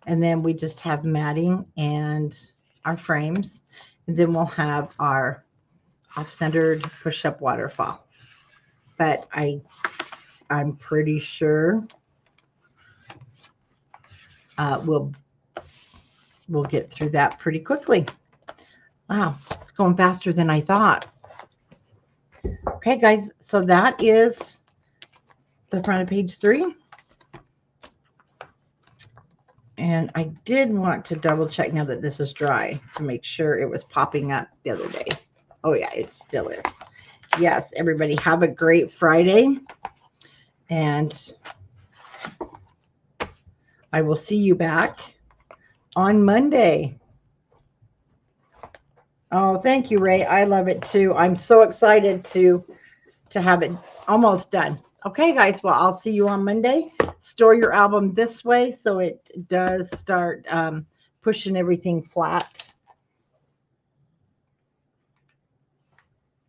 And then we just have matting and our frames. And then we'll have our off-centered push-up waterfall. But I'm pretty sure we'll get through that pretty quickly. Wow, it's going faster than I thought. Okay, guys, so that is the front of page 3. And I did want to double check now that this is dry to make sure it was popping up the other day. Oh yeah, it still is. Yes, everybody have a great Friday. And I will see you back on Monday. Oh, thank you, Ray. I love it too. I'm so excited to have it almost done. Okay, guys. Well, I'll see you on Monday. Store your album this way so it does start pushing everything flat.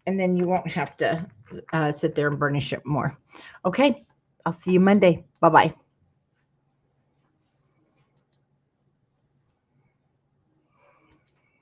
And then you won't have to sit there and burnish it more. Okay, I'll see you Monday. Bye-bye.